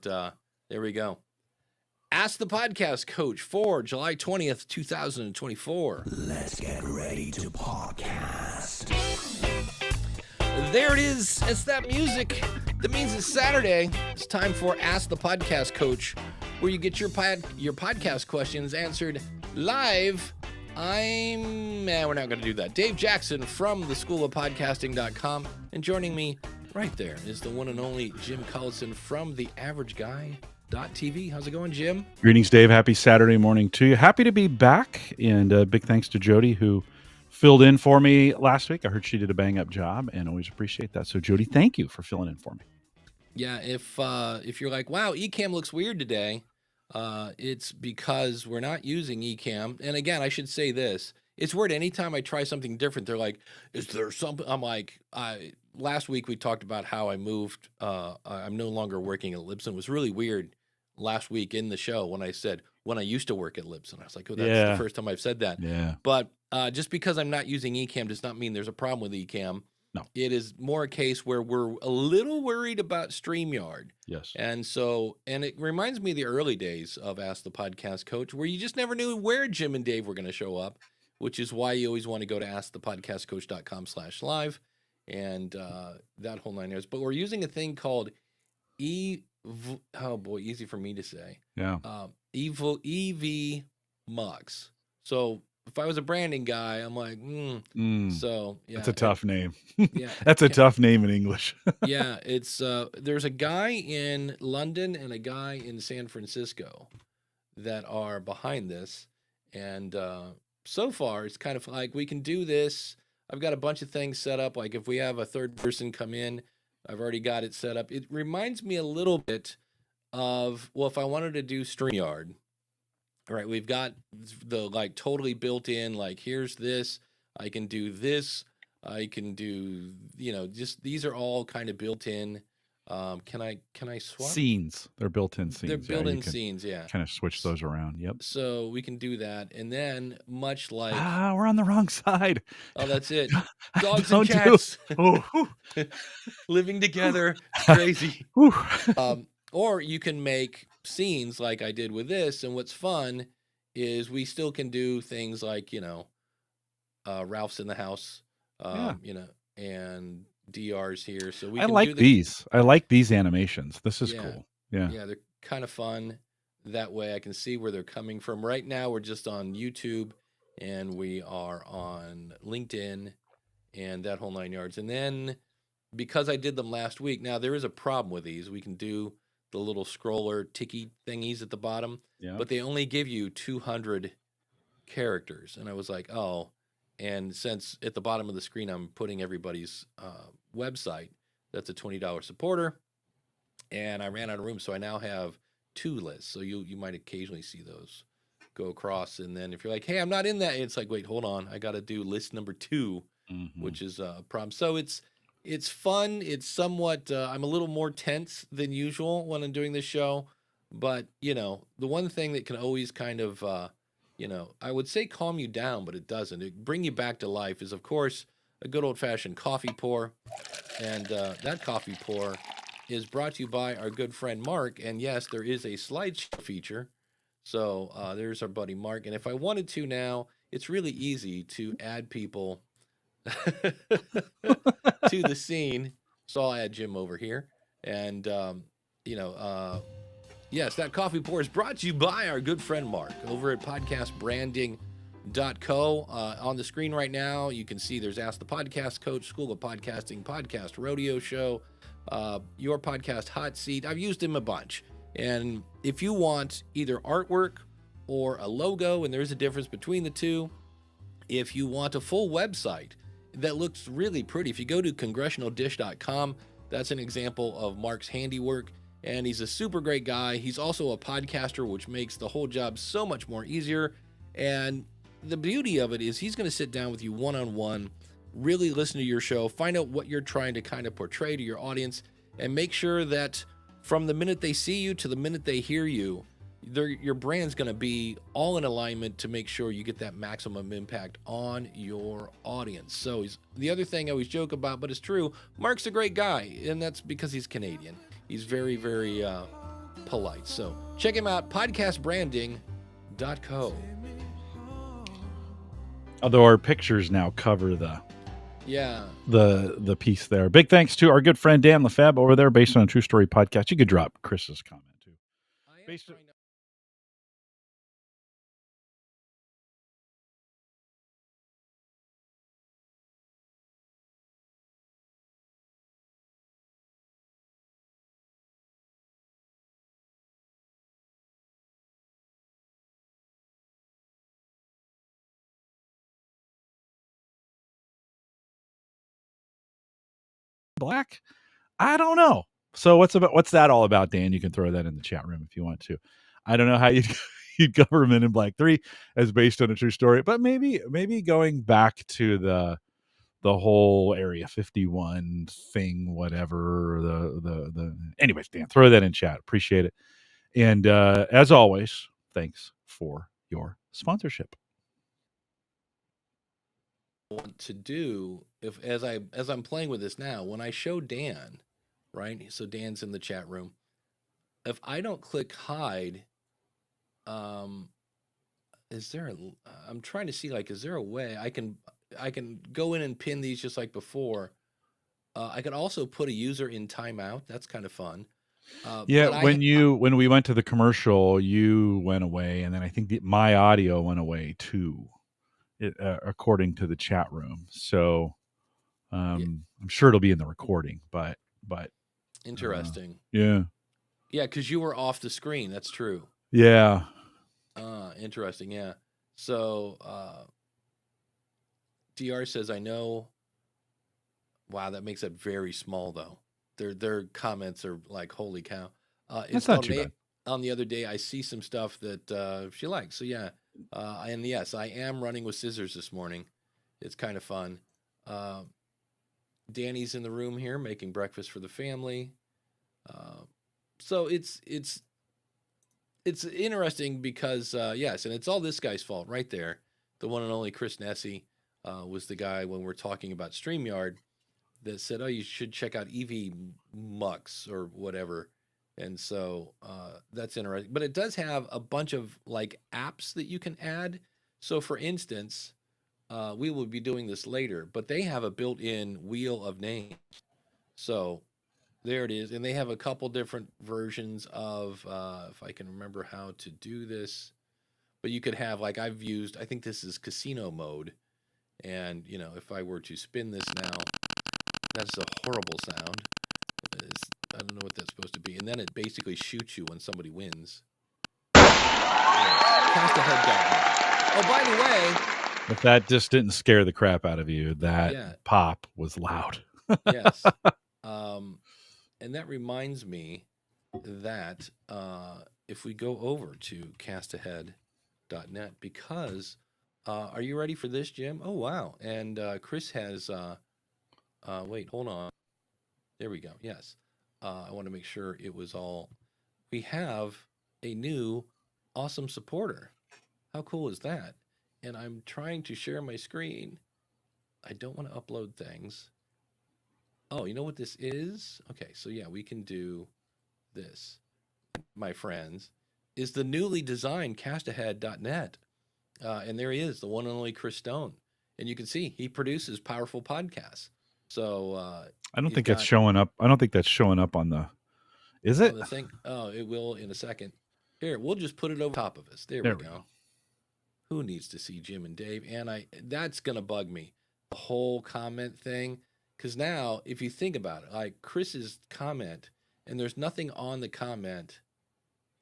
there we go. Ask the Podcast Coach for July 20th, 2024. Let's get ready to podcast. There it is. It's that music. That means it's Saturday. It's time for Ask the Podcast Coach, where you get your podcast questions answered live. We're not going to do that. Dave Jackson from theschoolofpodcasting.com. And joining me right there is the one and only Jim Collison from theaverageguy.tv. How's it going, Jim? Greetings, Dave. Happy Saturday morning to you. Happy to be back. And big thanks to Jody, who filled in for me last week. I heard she did a bang-up job, and always appreciate that. So, Jody, thank you for filling in for me. Yeah, if you're like, wow, Ecamm looks weird today, it's because we're not using Ecamm. And again, I should say this. It's weird anytime I try something different, they're like, is there something? I'm like, last week we talked about how I moved. I'm no longer working at Libsyn. It was really weird last week in the show when I said, when I used to work at Libsyn. I was like, oh, that's the first time I've said that. Yeah. But just because I'm not using Ecamm does not mean there's a problem with Ecamm. No. It is more a case where we're a little worried about StreamYard. Yes. And it reminds me of the early days of Ask the Podcast Coach, where you just never knew where Jim and Dave were going to show up, which is why you always want to go to askthepodcastcoach.com/live and that whole 9 years. But we're using a thing called easy for me to say. Yeah. ExVmux. So if I was a branding guy, I'm like, So yeah, that's a tough name. Yeah, that's a tough name in English. Yeah, it's there's a guy in London and a guy in San Francisco that are behind this, and so far it's kind of like we can do this. I've got a bunch of things set up. Like if we have a third person come in, I've already got it set up. It reminds me a little bit of, well, if I wanted to do StreamYard. All right, we've got the totally built in, here's this, I can do this, I can do, just these are all kind of built in. Can I swap? Scenes. They're built-in scenes. They're built-in scenes, yeah. Kind of switch those around. Yep. So we can do that. And then much like... we're on the wrong side. Oh, that's it. Dogs and cats. Living together. Crazy. Or you can make scenes like I did with this, and what's fun is we still can do things like Ralph's in the house, and DR's here, so we. I like these. I like these animations. This is cool. Yeah, they're kind of fun. That way, I can see where they're coming from. Right now, we're just on YouTube, and we are on LinkedIn, and that whole 9 yards. And then because I did them last week, now there is a problem with these. We can do the little scroller ticky thingies at the bottom, but they only give you 200 characters. And I was like, oh, and since at the bottom of the screen, I'm putting everybody's website, that's a $20 supporter. And I ran out of room. So I now have 2 lists. So you might occasionally see those go across. And then if you're like, hey, I'm not in that, it's like, wait, hold on. I got to do list number 2, which is a problem. So it's fun. It's somewhat, I'm a little more tense than usual when I'm doing this show. But, the one thing that can always kind of, I would say calm you down, but it doesn't. It bring you back to life is, of course, a good old-fashioned coffee pour. And that coffee pour is brought to you by our good friend Mark. And, yes, there is a slideshow feature. So there's our buddy Mark. And if I wanted to now, it's really easy to add people to the scene. So I'll add Jim over here. And, yes, that coffee pour is brought to you by our good friend Mark over at podcastbranding.co. On the screen right now, you can see there's Ask the Podcast Coach, School of Podcasting, Podcast Rodeo Show, Your Podcast Hot Seat. I've used him a bunch. And if you want either artwork or a logo, and there's a difference between the two, if you want a full website that looks really pretty, if you go to congressionaldish.com, that's an example of Mark's handiwork, and he's a super great guy. He's also a podcaster, which makes the whole job so much more easier. And the beauty of it is he's going to sit down with you one-on-one, really listen to your show, find out what you're trying to kind of portray to your audience, and make sure that from the minute they see you to the minute they hear you, your brand's going to be all in alignment to make sure you get that maximum impact on your audience. So the other thing I always joke about, but it's true, Mark's a great guy, and that's because he's Canadian. He's very, very polite. So check him out, podcastbranding.co. Although our pictures now cover the piece there. Big thanks to our good friend Dan Lefebvre over there, based on a true story podcast. You could drop Chris's comment too. Black? I don't know. So what's that all about, Dan? You can throw that in the chat room if you want to. I don't know how you'd cover Men in Black 3 as based on a true story, but maybe going back to the whole Area 51 thing, whatever. Anyways, Dan, throw that in chat. Appreciate it. And as always, thanks for your sponsorship. Want to do as I'm playing with this now, when I show Dan, right? So Dan's in the chat room. If I don't click hide, is there I'm trying to see, like, is there a way I can go in and pin these just like before? I could also put a user in timeout. That's kind of fun. Yeah, when we went to the commercial, you went away, and then I think my audio went away too, according to the chat room. So I'm sure it'll be in the recording, but interesting. Yeah, because you were off the screen. That's true. Yeah. Interesting. Yeah. So DR says, I know. Wow, that makes it very small though. Their comments are like, holy cow. That's not too bad. On the other day, I see some stuff that she likes. So yeah, and yes, I am running with scissors this morning. It's kind of fun. Danny's in the room here making breakfast for the family. So it's interesting because yes, and it's all this guy's fault right there. The one and only Chris Nessie was the guy when we're talking about StreamYard that said, oh, you should check out ExVmux or whatever. And so that's interesting. But it does have a bunch of like apps that you can add. So for instance, we will be doing this later, but they have a built-in wheel of names. So there it is. And they have a couple different versions of, if I can remember how to do this, but you could have, like I've used, I think this is casino mode. And, you know, if I were to spin this now, that's a horrible sound. I don't know what that's supposed to be. And then it basically shoots you when somebody wins. Castahead.net. Oh, by the way, if that just didn't scare the crap out of you, that pop was loud. Yes. And that reminds me that if we go over to castahead.net, because are you ready for this, Jim? Oh, wow. And Chris has... wait, hold on. There we go. Yes. I want to make sure it was all... We have a new awesome supporter. How cool is that? And I'm trying to share my screen. I don't want to upload things. Oh, you know what this is? Okay, so yeah, we can do this. My friends, is the newly designed castahead.net. And there he is, the one and only Chris Stone. And you can see he produces powerful podcasts. So I don't think that's showing up. I don't think that's showing up on the. Is it? On the thing? Oh, it will in a second. Here, we'll just put it over top of us. There we go. Who needs to see Jim and Dave? And that's gonna bug me. The whole comment thing, because now if you think about it, like Chris's comment, and there's nothing on the comment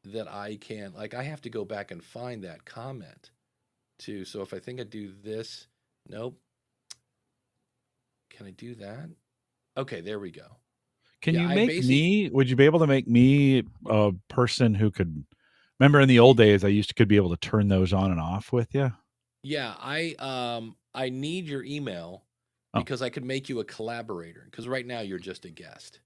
that I can, like, I have to go back and find that comment too. So if I think I do this, nope. Can I do that? Okay, there we go. Can you make me? Would you be able to make me a person who could? Remember in the old days, could be able to turn those on and off with you. Yeah, I need your email because I could make you a collaborator. Because right now you're just a guest.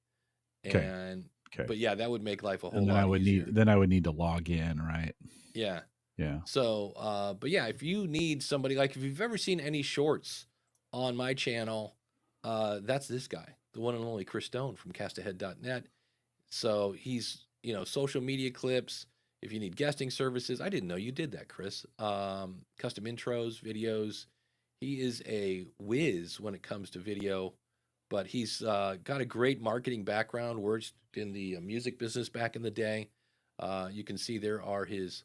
Okay. But yeah, that would make life a whole lot easier. Then I would need to log in, right? Yeah. Yeah. So, but yeah, if you need somebody, like if you've ever seen any shorts on my channel, that's this guy, the one and only Chris Stone from castahead.net. So he's social media clips, if you need guesting services. I didn't know you did that, Chris. Custom intros, videos. He is a whiz when it comes to video, but he's got a great marketing background, worked in the music business back in the day. You can see there are his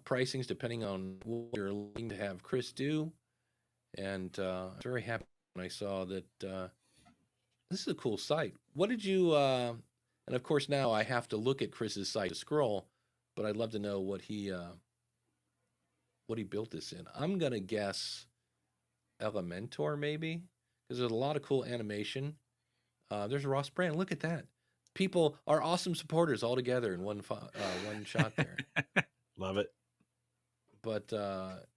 pricings depending on what you're looking to have Chris do. And I was very happy when I saw that this is a cool site. What did you, and of course now I have to look at Chris's site to scroll, but I'd love to know what he built this in. I'm going to guess Elementor maybe, because there's a lot of cool animation. There's Ross Brand. Look at that. People are awesome supporters all together in one shot there. Love it. But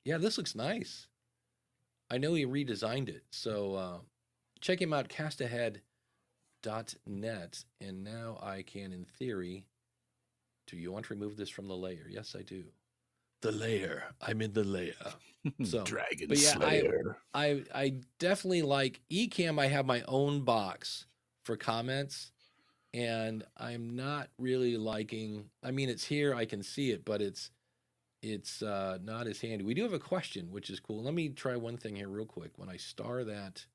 yeah, this looks nice. I know he redesigned it. So check him out, castahead.net. And now I can, in theory, do you want to remove this from the layer? Yes, I do. The layer. I'm in the layer. So, Dragon but yeah, Slayer. I definitely like Ecamm. I have my own box for comments, and I'm not really liking. I mean, it's here. I can see it, but it's not as handy. We do have a question, which is cool. Let me try one thing here real quick. When I star that,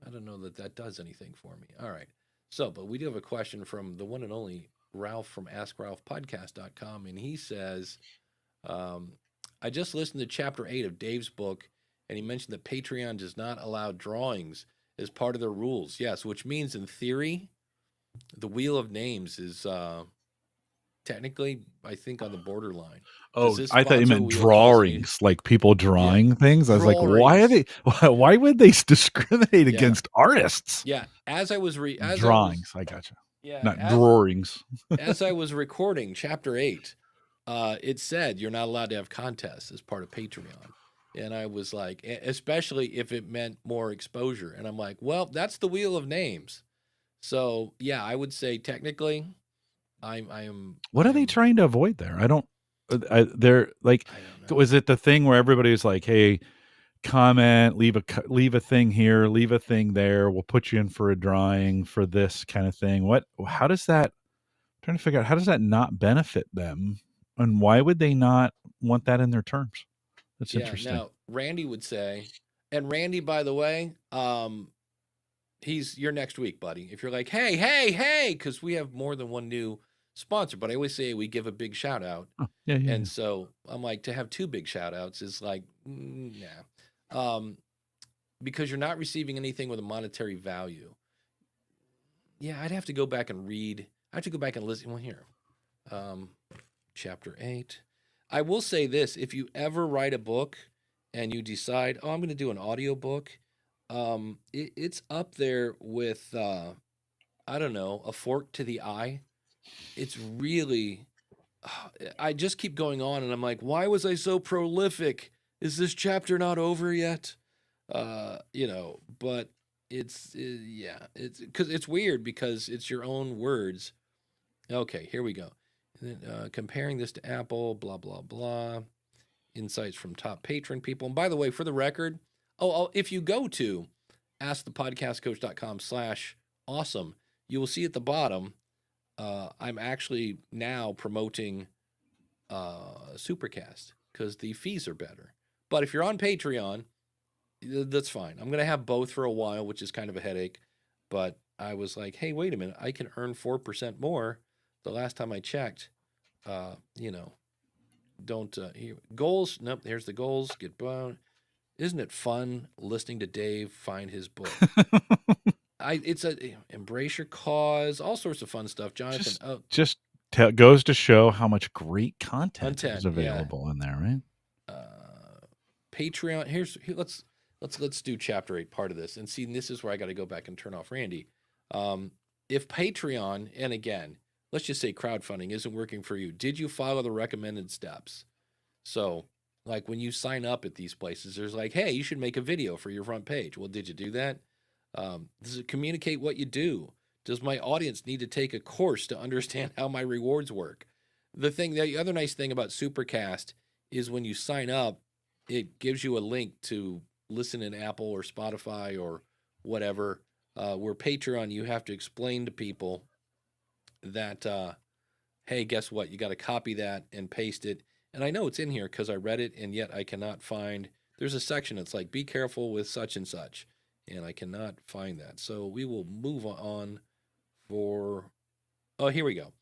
I don't know that does anything for me. All right. So, but we do have a question from the one and only Ralph from AskRalphPodcast.com, and he says, I just listened to chapter 8 of Dave's book, and he mentioned that Patreon does not allow drawings as part of their rules. Yes, which means in theory, the Wheel of Names is technically, I think, on the borderline. Oh, I thought you meant drawings, like people drawing things. I was like, why would they discriminate against artists? Yeah, as I was drawings. I gotcha. Yeah, not drawings. As I was recording chapter 8, it said you're not allowed to have contests as part of Patreon. And I was like, especially if it meant more exposure. And I'm like, well, that's the Wheel of Names. So yeah, I would say technically, I am. What are they trying to avoid there? I don't. They're like, was it the thing where everybody was like, hey, comment, leave a thing here, leave a thing there. We'll put you in for a drawing for this kind of thing. How does that? I'm trying to figure out how does that not benefit them, and why would they not want that in their terms? That's interesting. Now Randy would say, and Randy, by the way, he's your next week, buddy. If you're like, hey, because we have more than one new sponsor, but I always say we give a big shout out. Oh, yeah. So I'm like, to have two big shout outs is like, because you're not receiving anything with a monetary value. Yeah, I'd have to go back and read. I have to go back and listen. Well, here, chapter 8. I will say this: if you ever write a book and you decide, oh, I'm going to do an audio book, it's up there with, I don't know, a fork to the eye. It's really, I just keep going on, and I'm like, why was I so prolific? Is this chapter not over yet? But it's because it's weird because it's your own words. Okay, here we go. Comparing this to Apple, blah, blah, blah. Insights from top patron people. And by the way, for the record, if you go to askthepodcastcoach.com/awesome, you will see at the bottom, I'm actually now promoting Supercast because the fees are better. But if you're on Patreon, that's fine. I'm going to have both for a while, which is kind of a headache. But I was like, hey, wait a minute. I can earn 4% more. The last time I checked, goals. Nope. Here's the goals. Get blown. Isn't it fun listening to Dave find his book? Embrace your cause, all sorts of fun stuff. Jonathan, goes to show how much great content is available in there, right? Patreon. Let's do chapter 8 part of this and see. This is where I got to go back and turn off Randy. If Patreon, and again, let's just say crowdfunding isn't working for you, did you follow the recommended steps? So, like when you sign up at these places, there's like, hey, you should make a video for your front page. Well, did you do that? Does it communicate what you do? Does my audience need to take a course to understand how my rewards work? The other nice thing about Supercast is when you sign up, it gives you a link to listen in Apple or Spotify or whatever. Where Patreon, you have to explain to people that, hey, guess what? You got to copy that and paste it. And I know it's in here because I read it, and yet I cannot find. There's a section that's like, be careful with such and such. And I cannot find that. So we will move on for. Oh, here we go.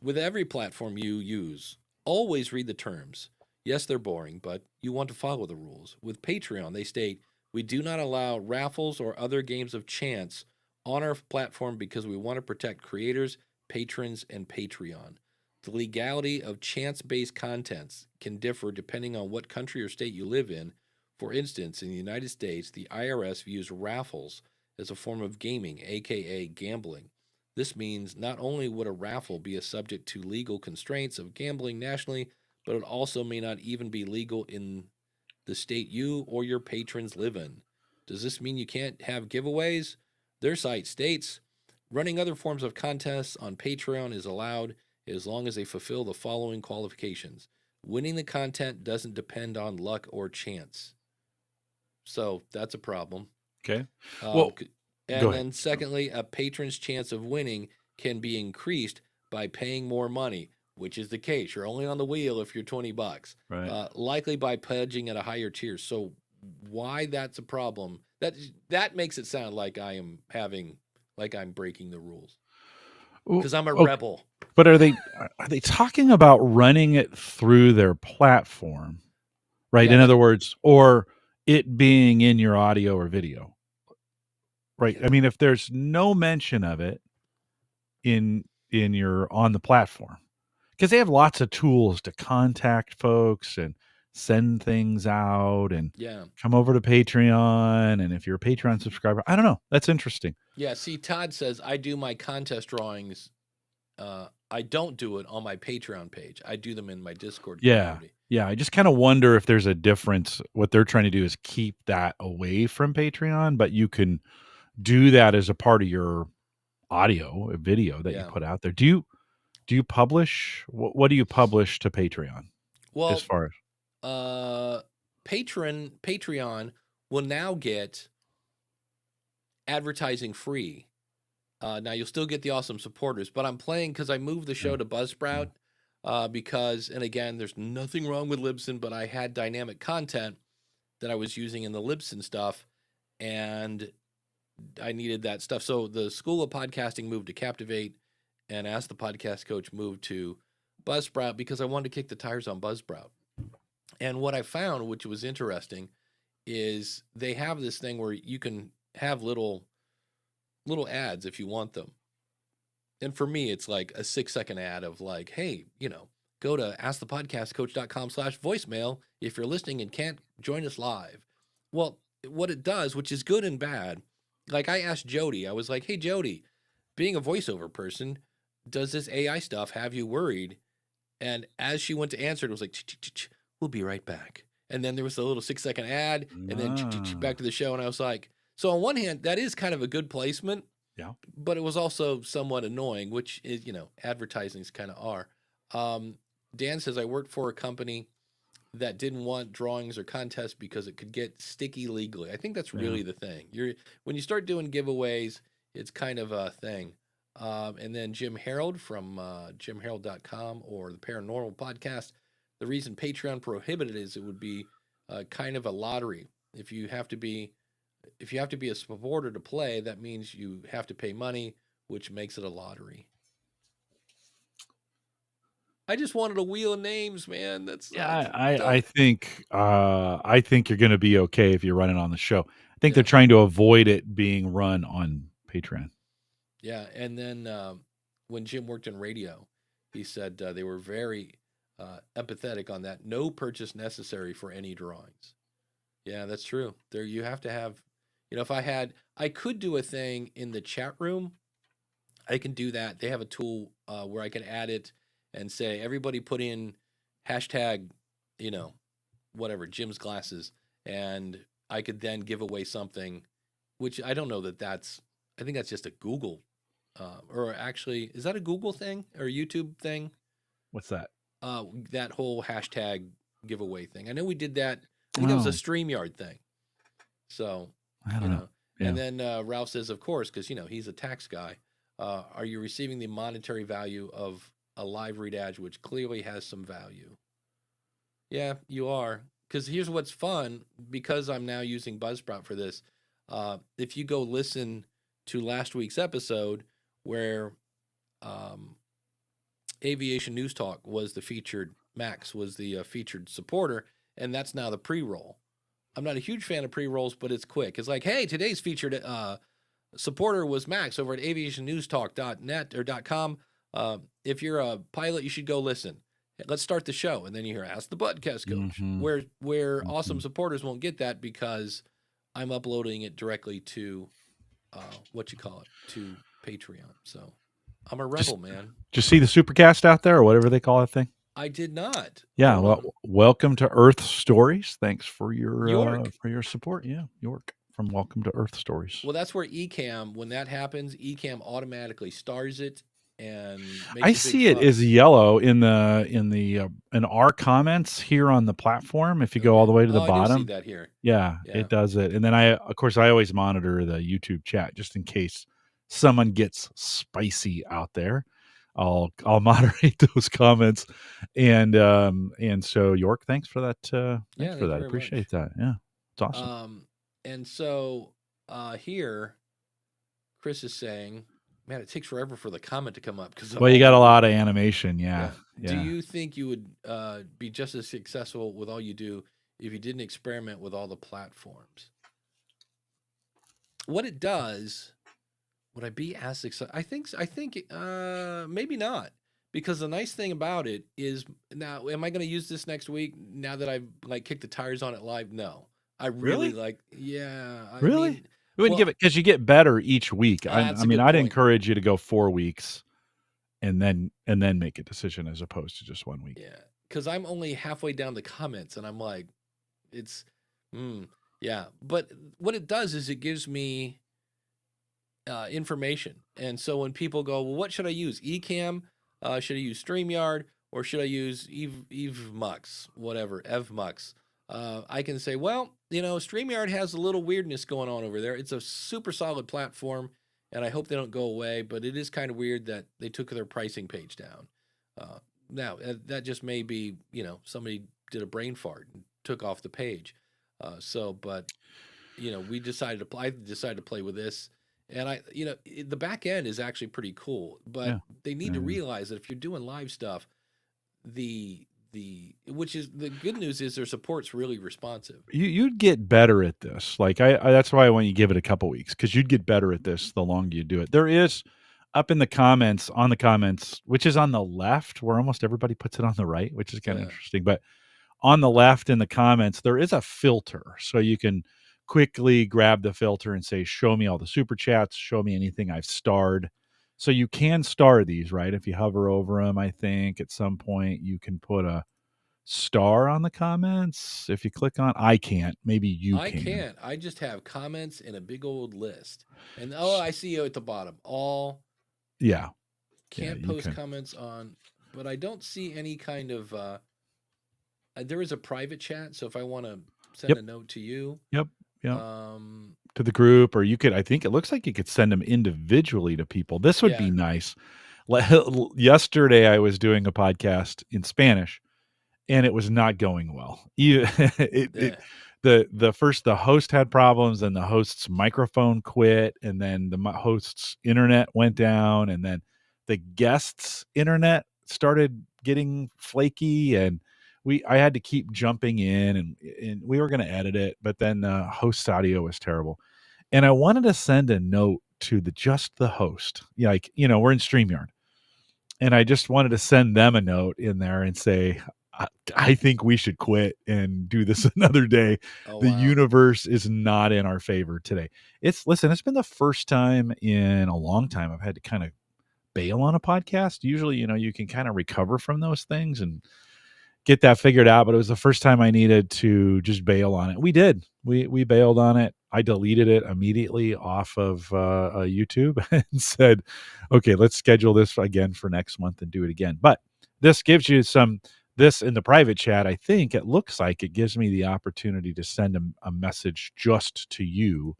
With every platform you use, always read the terms. Yes, they're boring, but you want to follow the rules. With Patreon, they state, we do not allow raffles or other games of chance on our platform because we want to protect creators, patrons, and Patreon. The legality of chance-based contents can differ depending on what country or state you live in. For instance, in the United States, the IRS views raffles as a form of gaming, aka gambling. This means not only would a raffle be a subject to legal constraints of gambling nationally, but it also may not even be legal in the state you or your patrons live in. Does this mean you can't have giveaways? Their site states, running other forms of contests on Patreon is allowed as long as they fulfill the following qualifications. Winning the content doesn't depend on luck or chance. So that's a problem. Okay. Well, and then secondly, a patron's chance of winning can be increased by paying more money, which is the case. You're only on the wheel if you're $20. Right. Likely by pledging at a higher tier. So why that's a problem? That makes it sound like I'm breaking the rules because I'm a rebel. But are they talking about running it through their platform, right? Yeah, in other words, or it being in your audio or video, right? I mean, if there's no mention of it in your on the platform, because they have lots of tools to contact folks and send things out and come over to Patreon. And if you're a Patreon subscriber, I don't know. That's interesting. Yeah. See, Todd says I do my contest drawings. I don't do it on my Patreon page. I do them in my Discord community. Yeah. I just kind of wonder if there's a difference. What they're trying to do is keep that away from Patreon, but you can do that as a part of your audio or video that you put out there. Do you publish? What do you publish to Patreon? Well, as far as Patreon will now get advertising free. Now you'll still get the awesome supporters, but I'm playing because I moved the show to Buzzsprout because, and again, there's nothing wrong with Libsyn, but I had dynamic content that I was using in the Libsyn stuff, and I needed that stuff. So the School of Podcasting moved to Captivate, and Ask the Podcast Coach moved to Buzzsprout because I wanted to kick the tires on Buzzsprout. And what I found, which was interesting, is they have this thing where you can have little ads if you want them. And for me, it's like a 6-second ad of like, hey, go to askthepodcastcoach.com/voicemail if you're listening and can't join us live. Well, what it does, which is good and bad, like I asked Jody, I was like, hey, Jody, being a voiceover person, does this AI stuff have you worried? And as she went to answer, it was like, we'll be right back. And then there was a little 6-second ad and then back to the show. And I was like, so on one hand, that is kind of a good placement. Yeah. But it was also somewhat annoying, which is, advertisings kind of are. Dan says, I worked for a company that didn't want drawings or contests because it could get sticky legally. I think that's really the thing. When you start doing giveaways, it's kind of a thing. And then Jim Harold from jimharold.com or the Paranormal Podcast, the reason Patreon prohibited it is it would be kind of a lottery. If you have to be a supporter to play, that means you have to pay money, which makes it a lottery. I just wanted a wheel of names, man. I think you're going to be okay if you run it on the show. I think they're trying to avoid it being run on Patreon. Yeah, and then when Jim worked in radio, he said they were very empathetic on that. No purchase necessary for any drawings. Yeah, that's true. There, you have to have. If I could do a thing in the chat room, I can do that. They have a tool where I can add it and say, everybody put in hashtag, whatever, Jim's glasses. And I could then give away something, which I don't know I think that's just a Google, or actually, is that a Google thing or a YouTube thing? What's that? That whole hashtag giveaway thing. I know we did that. I think that was a StreamYard thing. So, I don't know. Yeah. And then Ralph says, of course, because, he's a tax guy. Are you receiving the monetary value of a live read ad, which clearly has some value? Yeah, you are. Because here's what's fun, because I'm now using Buzzsprout for this. If you go listen to last week's episode where Aviation News Talk was the featured, Max was the featured supporter, and that's now the pre-roll. I'm not a huge fan of pre-rolls, but it's quick. It's like, hey, today's featured supporter was Max over at aviationnewstalk.net or .com. If you're a pilot, you should go listen. Let's start the show. And then you hear Ask the Podcast Coach, where awesome supporters won't get that because I'm uploading it directly to to Patreon. So I'm a rebel, man. Did you see the Supercast out there or whatever they call that thing? I did not. Yeah, well, welcome to Earth Stories. Thanks for your support. Yeah, York from Welcome to Earth Stories. Well, that's where Ecamm, when that happens, Ecamm automatically stars it. And I see it as yellow in our comments here on the platform. If you go all the way to the bottom, I do see that here. Yeah, it does it. And then I always monitor the YouTube chat just in case someone gets spicy out there. I'll moderate those comments, and so York, thanks for that. Thanks for that. Appreciate that. Yeah, it's awesome. And so here, Chris is saying, man, it takes forever for the comment to come up because you got a lot of animation. Yeah. Do you think you would be just as successful with all you do if you didn't experiment with all the platforms? What it does, would I be as successful? I think maybe not, because the nice thing about it is, now, am I going to use this next week now that I've kicked the tires on it live? No, I really Really? You wouldn't give it, because you get better each week. I'd encourage you to go 4 weeks and then make a decision as opposed to just 1 week. Yeah, because I'm only halfway down the comments and I'm like, it's, yeah. But what it does is it gives me information. And so when people go, well, what should I use? Ecamm? Should I use StreamYard? Or should I use ExVmux? Whatever, ExVmux. I can say, well, StreamYard has a little weirdness going on over there. It's a super solid platform, and I hope they don't go away, but it is kind of weird that they took their pricing page down. Now, that just may be, somebody did a brain fart and took off the page. But I decided to play with this, and the back end is actually pretty cool, but they need to realize that if you're doing live stuff, which is the good news is their support's really responsive. You'd get better at this. That's why I want you to give it a couple weeks, because you'd get better at this the longer you do it. There is up in the comments, which is on the left, where almost everybody puts it on the right, which is kind of interesting. But on the left in the comments, there is a filter. So you can quickly grab the filter and say, show me all the super chats, show me anything I've starred. So you can star these, right? If you hover over them, I think at some point you can put a star on the comments. If you click on, I can't. Maybe you can. I can't. I just have comments in a big old list. And I see you at the bottom. All. Yeah. Can't post comments on, but I don't see any kind of. There is a private chat, so if I want to send a note to you. Yep. To the group, or you could, I think it looks like you could send them individually to people. This would be nice. Yesterday I was doing a podcast in Spanish and it was not going well. The host had problems, and the host's microphone quit, and then the host's internet went down, and then the guest's internet started getting flaky, and I had to keep jumping in, and we were going to edit it, but then host's audio was terrible. And I wanted to send a note to just the host. We're in StreamYard. And I just wanted to send them a note in there and say, I think we should quit and do this another day. The universe is not in our favor today. It's been the first time in a long time I've had to kind of bail on a podcast. Usually, you can kind of recover from those things and get that figured out, but it was the first time I needed to just bail on it. We did. We bailed on it. I deleted it immediately off of YouTube and said, okay, let's schedule this again for next month and do it again. But this gives you this in the private chat. I think it looks like it gives me the opportunity to send a message just to you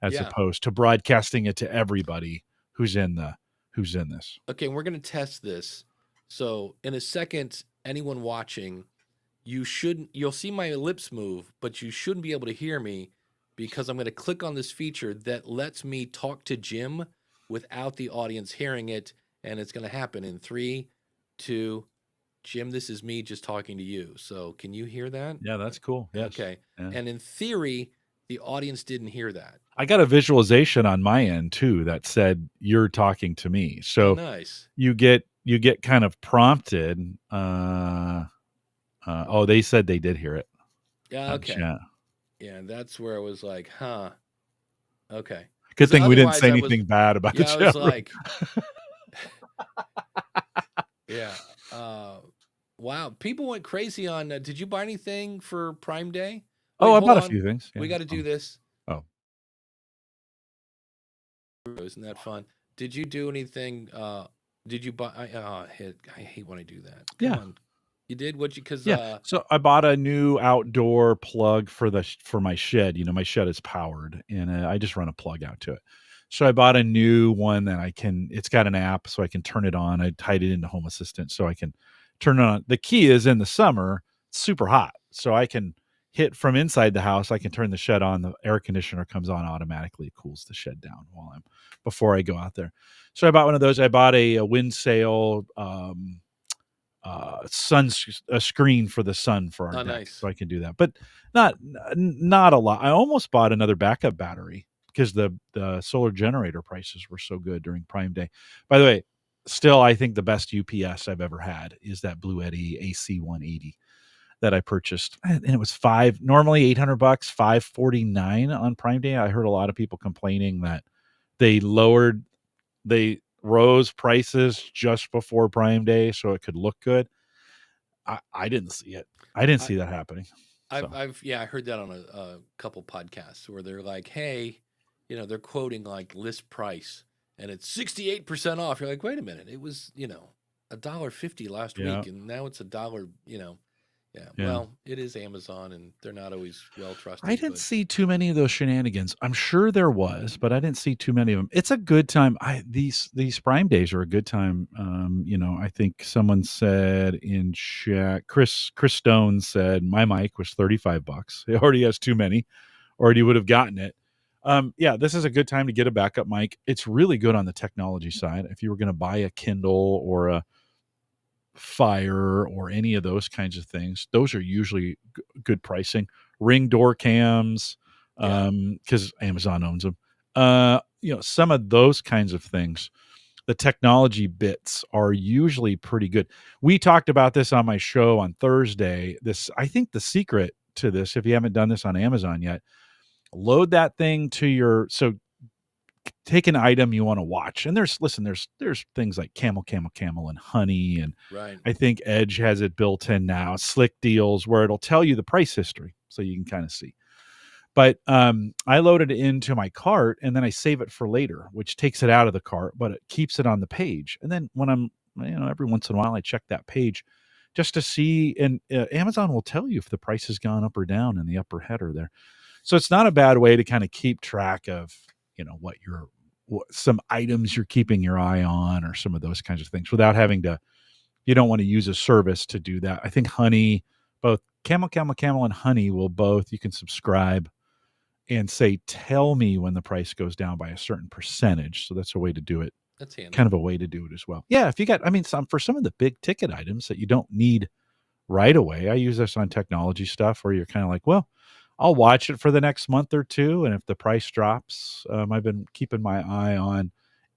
as opposed to broadcasting it to everybody who's in the who's in this. Okay, we're going to test this. So in a second, anyone watching, you'll see my lips move, but you shouldn't be able to hear me because I'm going to click on this feature that lets me talk to Jim without the audience hearing it. And it's going to happen in 3, 2, Jim, this is me just talking to you. So can you hear that? Yeah, that's cool. Yes. Okay. Yeah. And in theory, the audience didn't hear that. I got a visualization on my end too that said you're talking to me. So nice. you get kind of prompted. They said they did hear it. Yeah. Okay. Chat. Yeah, that's where I was like, huh. Okay. Good thing we didn't say Otherwise, anything bad about the I chat was room. like, yeah. Wow. People went crazy on. Did you buy anything for Prime Day? I Wait, bought hold a few things. Yeah, we got to do this. Oh. Isn't that fun? Did you do anything? Did you buy? I hate when I do that. Come on. You did what you? Because so I bought a new outdoor plug for my shed. You know, my shed is powered, and I just run a plug out to it. So I bought a new one that it's got an app, so I can turn it on. I tied it into Home Assistant, so I can turn it on. The key is in the summer, it's super hot, so I can hit from inside the house. I can turn the shed on. The air conditioner comes on automatically. It cools the shed down before I go out there. So I bought one of those. I bought a wind sail a screen for the sun for our deck, nice. so I can do that, but not a lot. I almost bought another backup battery because the solar generator prices were so good during Prime Day. By the way, still I think the best UPS I've ever had is that Blue Eddy AC 180 that I purchased, and it was normally $800, $549 on Prime Day. I heard a lot of people complaining that they rose prices just before Prime Day so it could look good. I didn't see it. I didn't see that happening. I heard that on a couple podcasts where they're like, hey, they're quoting like list price and it's 68% off. You're like, wait a minute, it was $1.50 last week and now it's $1. Yeah. Well, it is Amazon, and they're not always well trusted. I didn't see too many of those shenanigans. I'm sure there was, but I didn't see too many of them. It's a good time. These Prime Days are a good time. I think someone said in chat, Chris Stone said my mic was $35. He already has too many, or he would have gotten it. This is a good time to get a backup mic. It's really good on the technology side. If you were going to buy a Kindle or a Fire or any of those kinds of things, those are usually good pricing. Ring door cams, because Amazon owns them. Some of those kinds of things, the technology bits are usually pretty good. We talked about this on my show on Thursday. I think the secret to this, if you haven't done this on Amazon yet, load that thing to take an item you want to watch, and there's things like camel and honey, and right. I think Edge has it built in now, Slick Deals, where it'll tell you the price history so you can kind of see. But I load it into my cart and then I save it for later, which takes it out of the cart, but it keeps it on the page. And then when I'm every once in a while I check that page just to see, and Amazon will tell you if the price has gone up or down in the upper header there. So it's not a bad way to kind of keep track of what some items you're keeping your eye on, or some of those kinds of things, without having to. You don't want to use a service to do that. I think honey, both Camel and honey will both. You can subscribe and say, tell me when the price goes down by a certain percentage. So that's a way to do it. That's handy. Kind of a way to do it as well. Yeah, if you got, for some of the big ticket items that you don't need right away. I use this on technology stuff where you're kind of like, well, I'll watch it for the next month or two, and if the price drops, I've been keeping my eye on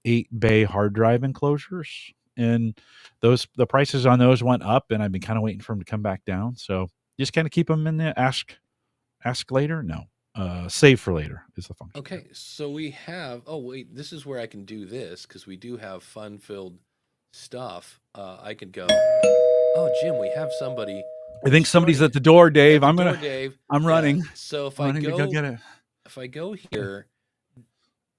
8-bay hard drive enclosures, and the prices on those went up, and I've been kind of waiting for them to come back down. So just kind of keep them in the ask later. No, save for later is the function. Okay, so we have. Oh wait, this is where I can do this because we do have fun-filled stuff. I could go. Oh, Jim, we have somebody. I think somebody's at the door, Dave. Dave. I'm running. Yeah. So if I go get it. If I go here,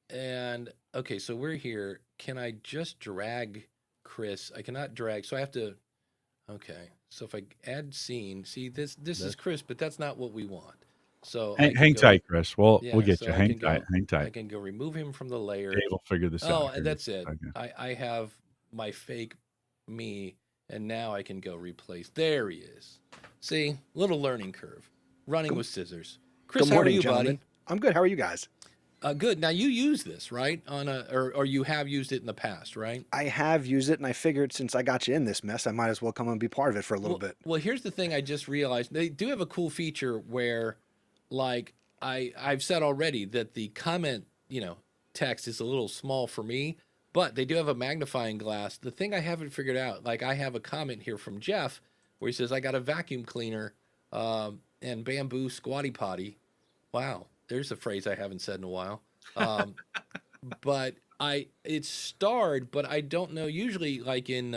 and okay, so we're here. Can I just drag Chris? I cannot drag, so I have to. Okay, so if I add scene, see this is Chris, but that's not what we want. So I Hang, can hang go, tight, Chris. We'll yeah. get So you. I Hang can tight. go, Hang I tight. can go remove him from the layer. Dave will figure this Oh, out. and that's it. Okay. I have my fake me, and now I can go replace. There he is. See, little learning curve. Running Good, with scissors. good Chris, how are morning, you, gentlemen. buddy? I'm good. How are you guys? Good. Now you use this, right? On a or you have used it in the past, right? I have used it, and I figured since I got you in this mess, I might as well come and be part of it for a little bit. Well, here's the thing. I just realized they do have a cool feature where, like, I've said already that the comment, text is a little small for me, but they do have a magnifying glass. The thing I haven't figured out, like, I have a comment here from Jeff where he says, "I got a vacuum cleaner, and bamboo squatty potty." Wow, there's a phrase I haven't said in a while. Um, but it's starred, but I don't know. Usually, like in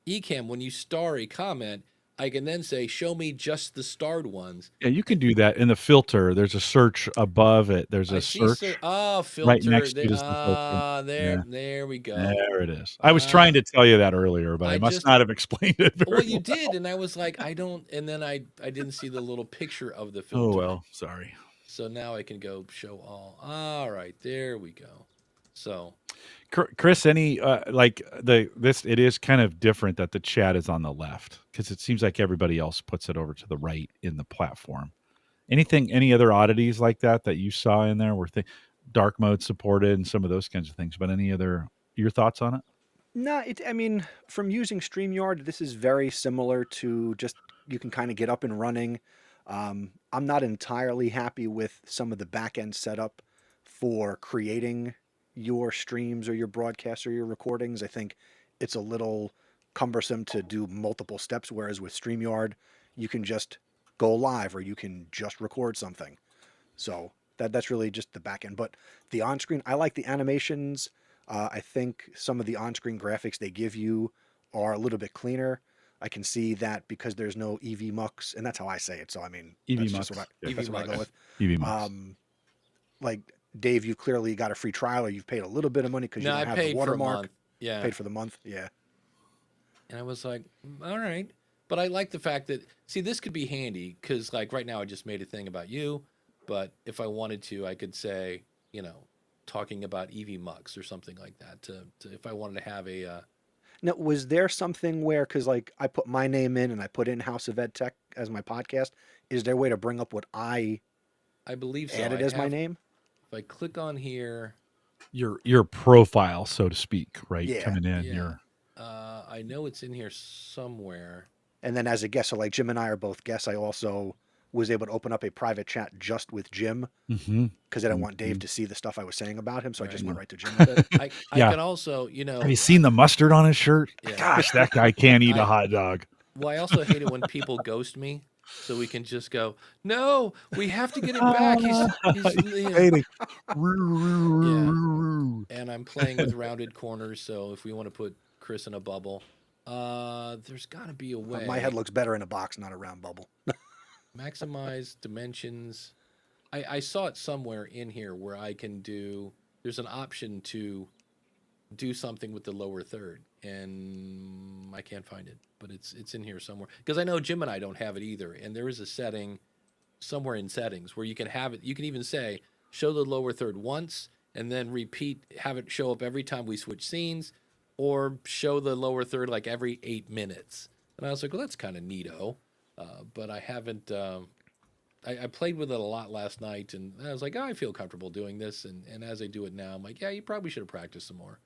Ecamm, when you star a comment, I can then say, "Show me just the starred ones." Yeah, you can do that in the filter. There's a search above it. There's I a see. search Filter. right next to it is the filter. There, Yeah, there we go. there it is. I was trying to tell you that earlier, but I I must just not have explained it well, very you well. did, and I was like, I don't, and then I didn't see the little picture of the Oh filter, well, sorry. so now I can go show all. All right, there we go. So Chris, any like this? It is kind of different that the chat is on the left because it seems like everybody else puts it over to the right in the platform. Any other oddities like that you saw in there? Were dark mode supported and some of those kinds of things? But any other your thoughts on it? No, I mean, from using StreamYard, this is very similar to just you can kind of get up and running. I'm not entirely happy with some of the back end setup for creating your streams or your broadcasts or your recordings. I think it's a little cumbersome to do multiple steps, whereas with StreamYard, you can just go live or you can just record something. So that's really just the back end. But the on screen, I like the animations. I think some of the on screen graphics they give you are a little bit cleaner. I can see that because there's no ExVmux, and that's how I say it. So I mean, that's just ExVmux. that's what I go with. ExVmux. Like Dave, you clearly got a free trial, or you've paid a little bit of money because you no, don't I have the paid for a watermark. month. Yeah, Paid for the month. Yeah. and I was like, all right. But I like the fact that, see, this could be handy because, like, right now I just made a thing about you. But if I wanted to, I could say, talking about ExVmux or something like that to if I wanted to have a. Now, was there something where, because like I put my name in and I put in House of Ed Tech as my podcast, is there a way to bring up what I believe so. added as my name? If I click on here. Your profile, so to speak, right? Yeah. Coming in, Yeah. your I know it's in here somewhere. And then as a guest, so like Jim and I are both guests, I also was able to open up a private chat just with Jim because I didn't want Dave to see the stuff I was saying about him, so I just went right to Jim with it. I Yeah. can also, have you seen the mustard on his shirt? Yeah. Gosh, that guy can't eat a hot dog. Well, I also hate it when people ghost me, so we can just go, no, we have to get him back. He's Hating. and I'm playing with rounded corners, so if we want to put Chris in a bubble, there's got to be a way. My head looks better in a box, not a round bubble. Maximize dimensions. I saw it somewhere in here where I can do. There's an option to do something with the lower third, and I can't find it, but it's in here somewhere because I know Jim and I don't have it either. And there is a setting somewhere in settings where you can have it. You can even say show the lower third once and then repeat, have it show up every time we switch scenes, or show the lower third like every 8 minutes. And I was like, well, that's kind of neato. But I haven't. I played with it a lot last night, and I was like, oh, I feel comfortable doing this. And as I do it now, I'm like, yeah, you probably should have practiced some more.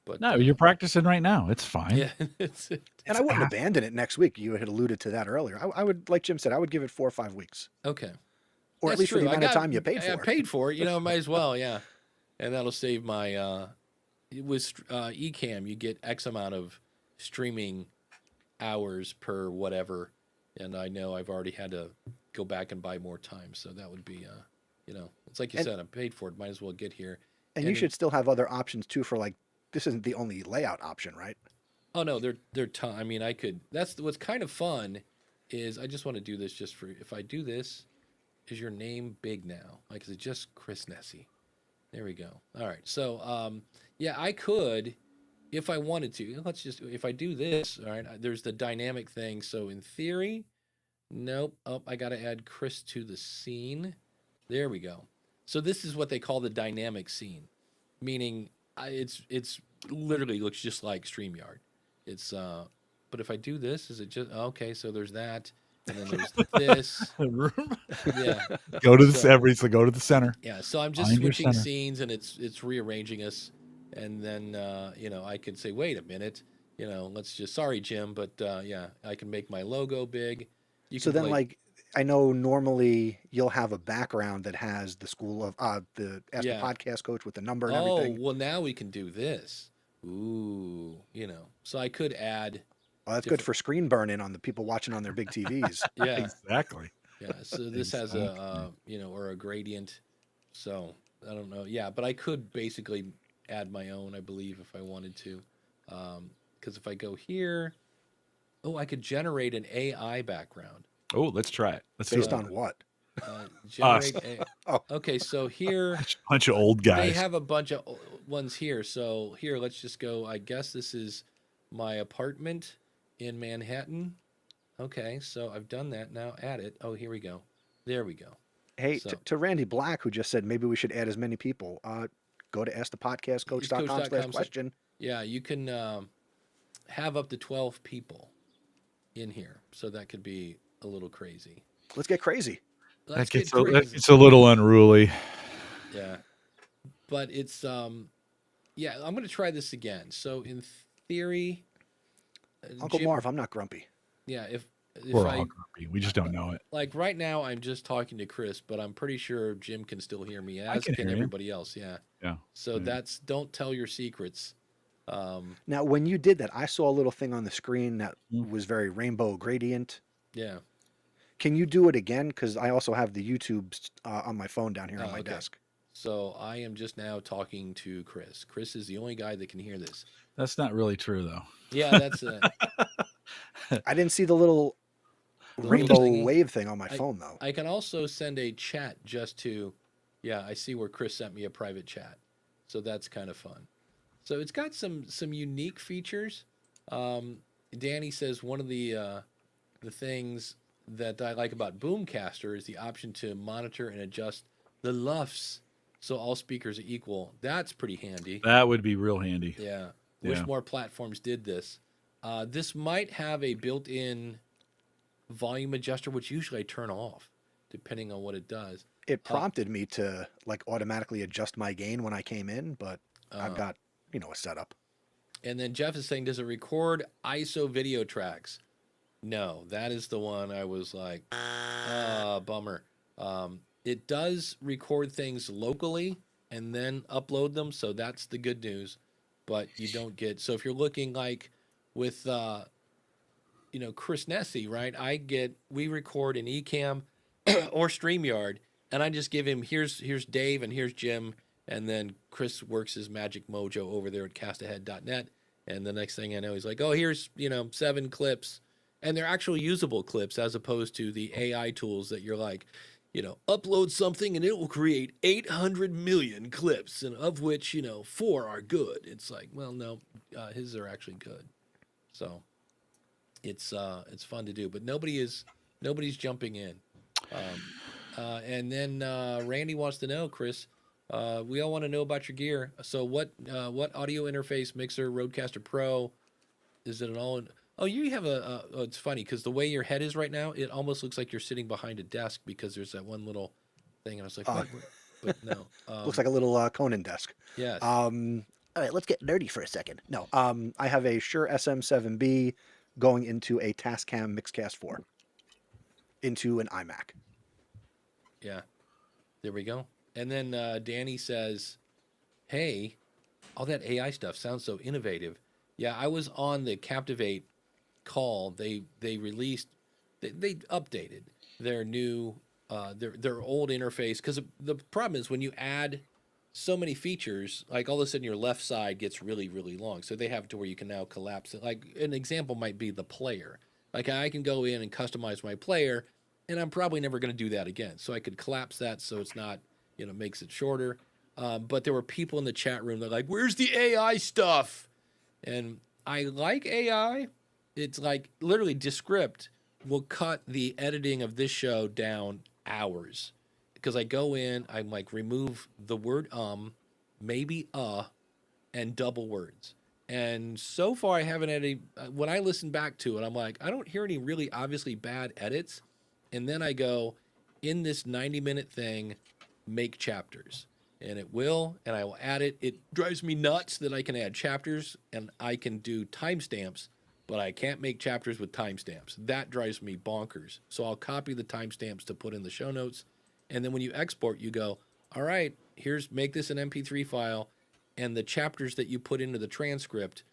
But No, you're practicing right now. It's fine. yeah, And I wouldn't abandon it next week. You had alluded to that earlier. I would, like Jim said, I would give it 4 or 5 weeks, okay. or That's at least for the true. amount of time you paid for I it. paid for it, might as well, yeah. And that'll save my. With Ecamm, you get X amount of streaming hours per whatever, and I know I've already had to go back and buy more time, so that would be, it's like you said, I'm paid for it. Might as well get here. And you should still have other options too for like, this isn't the only layout option, right? Oh no, they're ton. I mean, I could. That's what's kind of fun, is I just want to do this just for. If I do this, is your name big now? Like, is it just Chris Nessie? There we go. All right. So, yeah, I could, if I wanted to. Let's just, if I do this, all right. There's the dynamic thing. So in theory, Nope. Oh, I got to add Chris to the scene. There we go. So this is what they call the dynamic scene, meaning it's literally looks just like StreamYard. It's but if I do this, is it just okay? So there's that, and then there's this. Yeah. Go to the So so go to the center. yeah. So I'm just Find your switching center. scenes, and it's rearranging us, and then I could say, wait a minute, let's just sorry Jim, but yeah, I can make my logo big. You So can then, play. like, I know normally you'll have a background that has the school of the Ask the Yeah. Podcast Coach with the number and Oh, everything. well, now we can do this. Ooh, so I could add. Oh, that's good for screen burn-in on the people watching on their big TVs. Yeah, Exactly. yeah. So this has a, or a gradient. So I don't know. Yeah, but I could basically add my own, I believe, if I wanted to. Because if I go here, oh, I could generate an AI background. Oh, let's try it. Let's do Based it. on what? Generate. Oh. Okay, so here. Bunch of old guys. They have a bunch of ones here. So here, let's just go. I guess this is my apartment in Manhattan. Okay, so I've done that. Now add it. Oh, here we go. There we go. Hey, So- to Randy Black, who just said maybe we should add as many people, go to askthepodcastcoach.com/question. Yeah, you can have up to 12 people in here. So that could be a little crazy. Let's get crazy. Let's That get crazy. gets a little unruly. Yeah. But it's yeah, I'm going to try this again. So in theory, Uncle Jim- Marv, I'm not grumpy. Yeah, if We're I all grumpy. We just don't know it. like right now I'm just talking to Chris, but I'm pretty sure Jim can still hear me, as can can hear you. everybody else. Yeah. Yeah. So Yeah. that's don't tell your secrets. Now, when you did that, I saw a little thing on the screen that Mm. was very rainbow gradient. Yeah. Can you do it again? Because I also have the YouTube on my phone down here on Oh, my okay. desk. So I am just now talking to Chris. Chris is the only guy that can hear this. That's not really true, though. Yeah, that's I didn't see the little The rainbow little thingy. wave thing on my phone, though. I can also send a chat just to, yeah, I see where Chris sent me a private chat. So that's kind of fun. So it's got some unique features. Danny says one of the things that I like about Boomcaster is the option to monitor and adjust the LUFS so all speakers are equal. That's pretty handy. That would be real handy. Yeah. Wish Yeah. more platforms did this. This might have a built-in volume adjuster, which usually I turn off, depending on what it does. It prompted me to like automatically adjust my gain when I came in, but I've got, a setup. And then Jeff is saying, does it record ISO video tracks? No, that is the one I was like, bummer. It does record things locally and then upload them, so that's the good news. But you don't get, so if you're looking like with, Chris Nessie, right? We record in Ecamm or StreamYard, and I just give him, here's Dave and here's Jim, and then Chris works his magic mojo over there at castahead.net. And the next thing I know, he's like, oh, here's, 7 clips. And they're actually usable clips as opposed to the AI tools that you're like, upload something and it will create 800 million clips, and of which, 4 are good. It's like, well, no, his are actually good. So it's fun to do, but nobody's jumping in. And then Randy wants to know, Chris, we all want to know about your gear. So what audio interface, mixer, Rodecaster Pro, is it an all in? Oh, you have it's funny because the way your head is right now, it almost looks like you're sitting behind a desk because there's that one little thing. And I was like, what? But no. Looks like a little Conan desk. Yes. All right, let's get nerdy for a second. No, I have a Shure SM7B going into a Tascam Mixcast 4 into an iMac. Yeah. There we go. And then Danny says, hey, all that AI stuff sounds so innovative. Yeah, I was on the Captivate call. They released, they updated their new, their old interface. Because the problem is when you add so many features, like all of a sudden your left side gets really, really long. So they have it to where you can now collapse it. Like an example might be the player. Like I can go in and customize my player, and I'm probably never going to do that again. So I could collapse that so it's not, makes it shorter. But there were people in the chat room that are like, where's the AI stuff? And I like AI. It's like literally Descript will cut the editing of this show down hours because I go in, I'm like remove the word maybe and double words. And so far I haven't had any when I listen back to it, I'm like, I don't hear any really obviously bad edits. And then I go in this 90-minute thing, make chapters. And it will, and I will add it. It drives me nuts that I can add chapters and I can do timestamps, but I can't make chapters with timestamps. That drives me bonkers. So I'll copy the timestamps to put in the show notes. And then when you export, you go, all right, make this an MP3 file, and the chapters that you put into the transcript,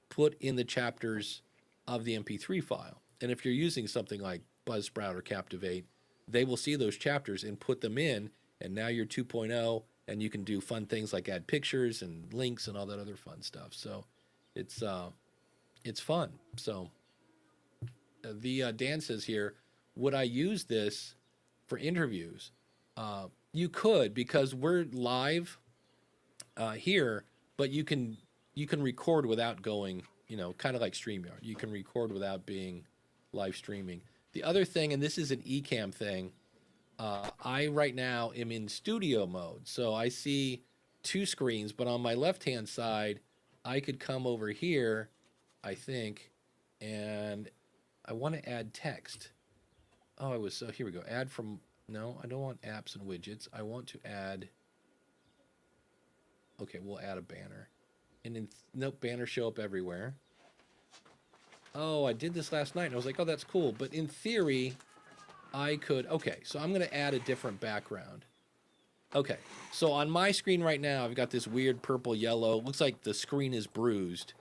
put in the chapters of the MP3 file. And if you're using something like Buzzsprout or Captivate, they will see those chapters and put them in, and now you're 2.0, and you can do fun things like add pictures and links and all that other fun stuff. So it's fun. So Dan says here, would I use this for interviews? You could, because we're live here, but you can record without going, kind of like StreamYard. You can record without being live streaming. The other thing, and this is an eCam thing, I right now am in studio mode. So I see two screens, but on my left-hand side, I could come over here, I think, and I want to add text. Here we go. No, I don't want apps and widgets. I want to add, okay, we'll add a banner. And then, nope, banners show up everywhere. Oh, I did this last night, and I was like, oh, that's cool. But in theory, I could, okay, so I'm going to add a different background. Okay, so on my screen right now, I've got this weird purple yellow. It looks like the screen is bruised.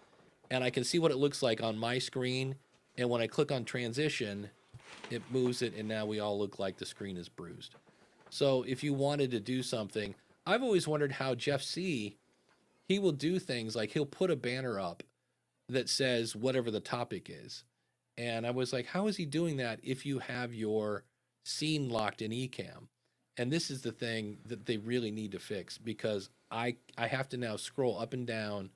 And I can see what it looks like on my screen. And when I click on transition, it moves it, and now we all look like the screen is bruised. So if you wanted to do something, I've always wondered how Jeff C., he will do things like he'll put a banner up that says whatever the topic is. And I was like, how is he doing that if you have your scene locked in eCam? And this is the thing that they really need to fix, because I have to now scroll up and down.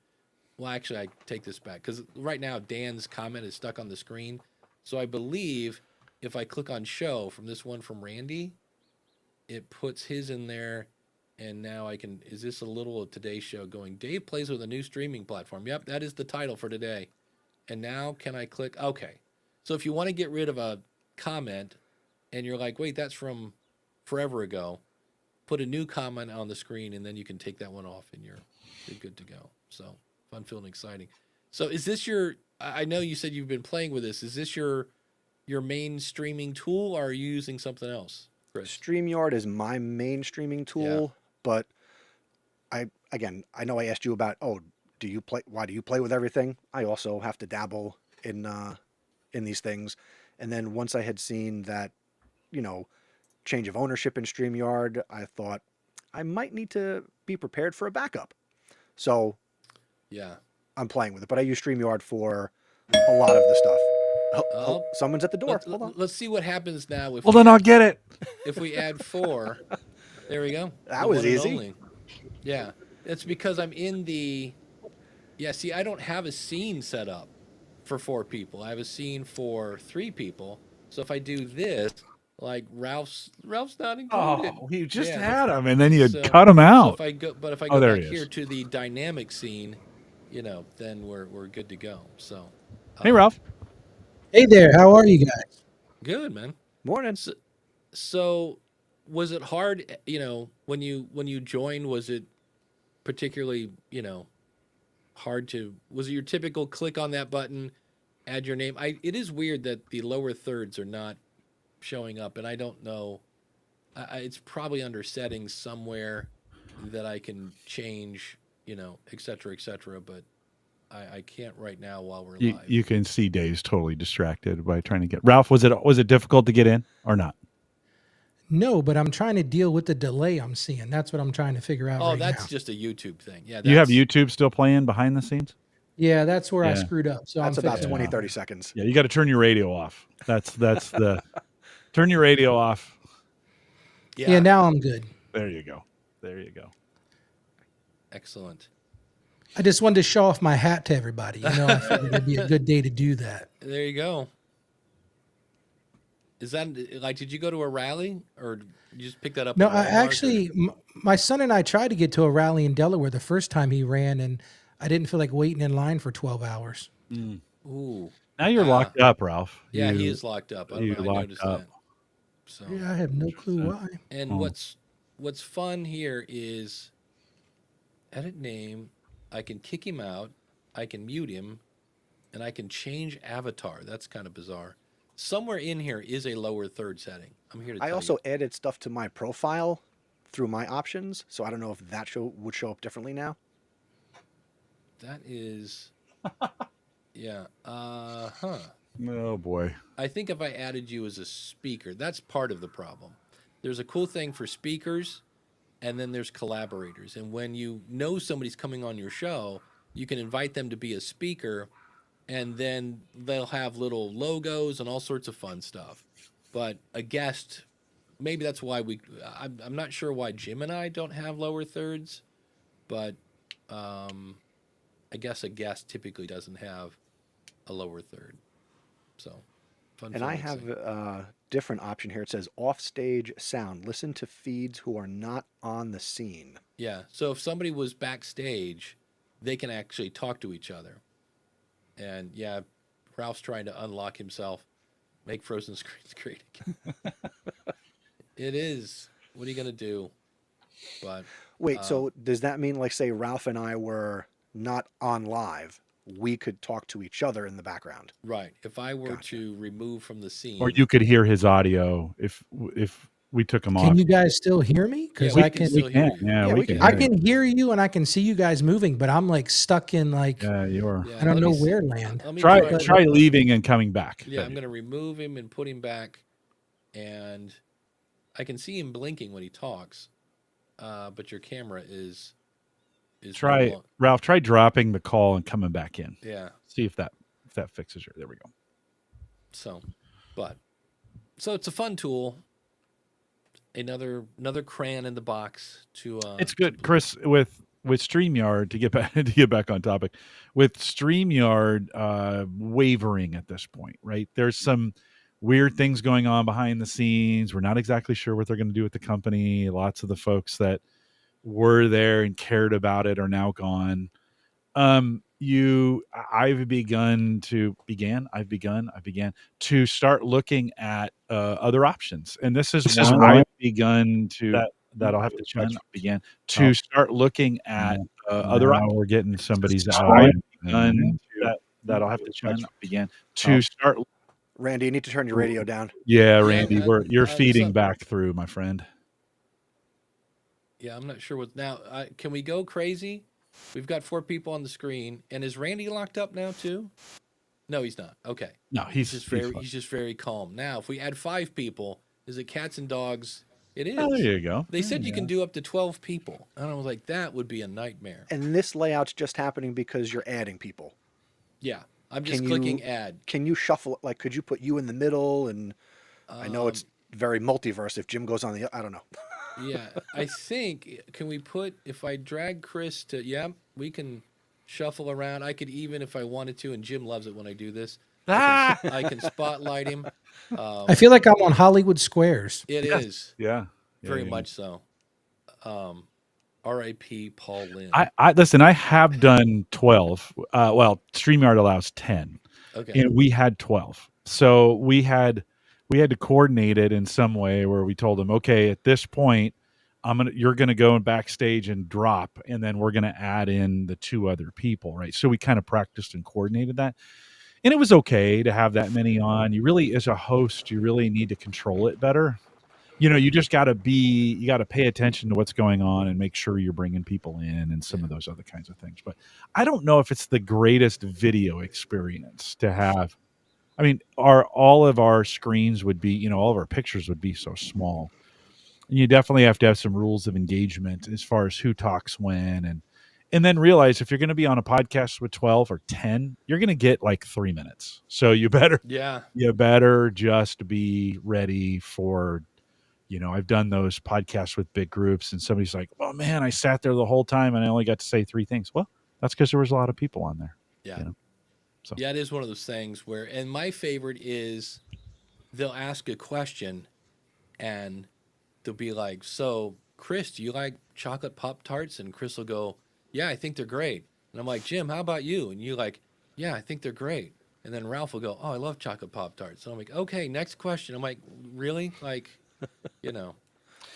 Well, actually, I take this back, because right now Dan's comment is stuck on the screen. So I believe if I click on show from this one from Randy, it puts his in there. And now I can, is this a little of today's show going, Dave plays with a new streaming platform. Yep, that is the title for today. And now can I click? Okay. So if you want to get rid of a comment and you're like, wait, that's from forever ago, put a new comment on the screen, and then you can take that one off and you're good to go. So fun-filled and exciting. So is this I know you said you've been playing with this. Is this your main streaming tool, or are you using something else, Chris? StreamYard is my main streaming tool, but I know I asked you about, why do you play with everything? I also have to dabble in these things. And then once I had seen that, change of ownership in StreamYard, I thought I might need to be prepared for a backup. So yeah, I'm playing with it, but I use StreamYard for a lot of the stuff. Oh, someone's at the door. Hold on. Let's see what happens now. Well, then I'll get it. If we add 4, there we go. That was easy. Yeah, it's because I'm in the. Yeah, see, I don't have a scene set up for 4 people. I have a scene for 3 people. So if I do this, like Ralph's not included. Oh, you just had him, and then you cut him out. So if I go back here to the dynamic scene, then we're good to go. So. Hey, Ralph. Hey there, how are you guys? Good, man. Morning. So was it hard, when you joined, was it particularly, hard was it your typical click on that button, add your name? It is weird that the lower thirds are not showing up, and I don't know. It's probably under settings somewhere that I can change, et cetera, but I can't right now while we're live. You can see Dave's totally distracted by trying to get Ralph. Was it difficult to get in or not? No, but I'm trying to deal with the delay I'm seeing. That's what I'm trying to figure out. Oh, that's just a YouTube thing. Yeah. You have YouTube still playing behind the scenes? Yeah, that's where I screwed up. So that's about 20, 30 seconds. Yeah, you got to turn your radio off. That's the turn your radio off. Yeah, now I'm good. There you go. Excellent. I just wanted to show off my hat to everybody. I figured it'd be a good day to do that. There you go. Is that like, did you go to a rally or you just pick that up? No, at I Walmart, or- actually, my son and I tried to get to a rally in Delaware the first time he ran, and I didn't feel like waiting in line for 12 hours. Ooh. Now you're locked up, Ralph. Yeah, he You- is locked up. I don't you know. I locked noticed up. that. So, Yeah, I have no clue why. and Oh. what's fun here is edit name. I can kick him out. I can mute him, and I can change avatar. That's kind of bizarre. Somewhere in here is a lower third setting. I'm here to I tell also you. added stuff to my profile through my options, so I don't know if that would show up differently now. That is, yeah. Oh boy. I think if I added you as a speaker, that's part of the problem. There's a cool thing for speakers, and then there's collaborators. And when you know somebody's coming on your show, you can invite them to be a speaker, and then they'll have little logos and all sorts of fun stuff. But a guest, maybe that's why I'm not sure why Jim and I don't have lower thirds, but I guess a guest typically doesn't have a lower third. So, fun. And for I mixing. have a different option here. It says offstage sound. Listen to feeds who are not on the scene. Yeah. So if somebody was backstage, they can actually talk to each other. And yeah, Ralph's trying to unlock himself, make frozen screens great again. It is. What are you gonna do? But Wait, so does that mean, like, say Ralph and I were not on live, we could talk to each other in the background? right, if I were Gotcha. to remove from the scene, Or you could hear his audio if we took him off. Can you guys still hear me? Because we I can can. still hear you. Yeah, Yeah, we we can. can I hear you. can hear you and I can see you guys moving, but I'm like stuck in like Yeah, you are. Yeah, I don't let know me see- where land. Let me Try leaving and coming back. Yeah, I'm gonna remove him and put him back, and I can see him blinking when he talks, but your camera is Try, no lo- Ralph. Try dropping the call and coming back in. yeah. See if that fixes your. There we go. So it's a fun tool. Another crayon in the box to. It's good, Chris. With StreamYard, to get back on topic, with StreamYard wavering at this point, right? There's some weird things going on behind the scenes. We're not exactly sure what they're going to do with the company. Lots of the folks that were there and cared about it are now gone. I've begun to start looking at other options, and this is one I've begun to that'll have to change. Began to start looking at other options. We're getting somebody's out. That'll have to change. Began to start. Randy, you need to turn your radio down. Yeah, Randy, you're what's feeding up? back through, my friend. Yeah, I'm not sure what now. Can we go crazy? We've got 4 people on the screen, and is Randy locked up now too? No, he's not. Okay. No, he's He's just very calm. Now, if we add 5 people, is it cats and dogs? It is. Oh, there you go. They said you can do up to 12 people, and I was like, that would be a nightmare. And this layout's just happening because you're adding people. Yeah, I'm just Can clicking you- add. Can you shuffle? Like, could you put you in the middle? And I know it's very multiverse. If Jim goes on the, I don't know. Yeah, I think, can we put, if I drag Chris to, yeah, we can shuffle around. I could even, if I wanted to, and Jim loves it when I do this, I can spotlight him. I feel like I'm on Hollywood Squares. It is Yeah. very much so. R.I.P. Paul Lynn. I listen. I have done 12. Well, StreamYard allows 10, Okay. and we had 12. So we had to coordinate it in some way where we told them, okay, at this point, you're gonna go backstage and drop, and then we're gonna add in the 2 other people, right? So we kind of practiced and coordinated that, and it was okay to have that many on. You really, as a host, you really need to control it better. You just got to pay attention to what's going on and make sure you're bringing people in and some of those other kinds of things. But I don't know if it's the greatest video experience to have. I mean, all of our screens would be, all of our pictures would be so small. And you definitely have to have some rules of engagement as far as who talks when, and then realize if you're going to be on a podcast with 12 or 10, you're going to get like 3 minutes. So you better just be ready for, I've done those podcasts with big groups and somebody's like, oh man, I sat there the whole time and I only got to say 3 things. Well, that's because there was a lot of people on there. Yeah. Yeah, it is one of those things where, and my favorite is they'll ask a question and they'll be like, so Chris, do you like chocolate Pop-Tarts? And Chris will go, yeah, I think they're great. And I'm like, Jim, how about you? And you like, yeah, I think they're great. And then Ralph will go, oh, I love chocolate Pop-Tarts. And I'm like, okay, next question. I'm like, really? Like, you know,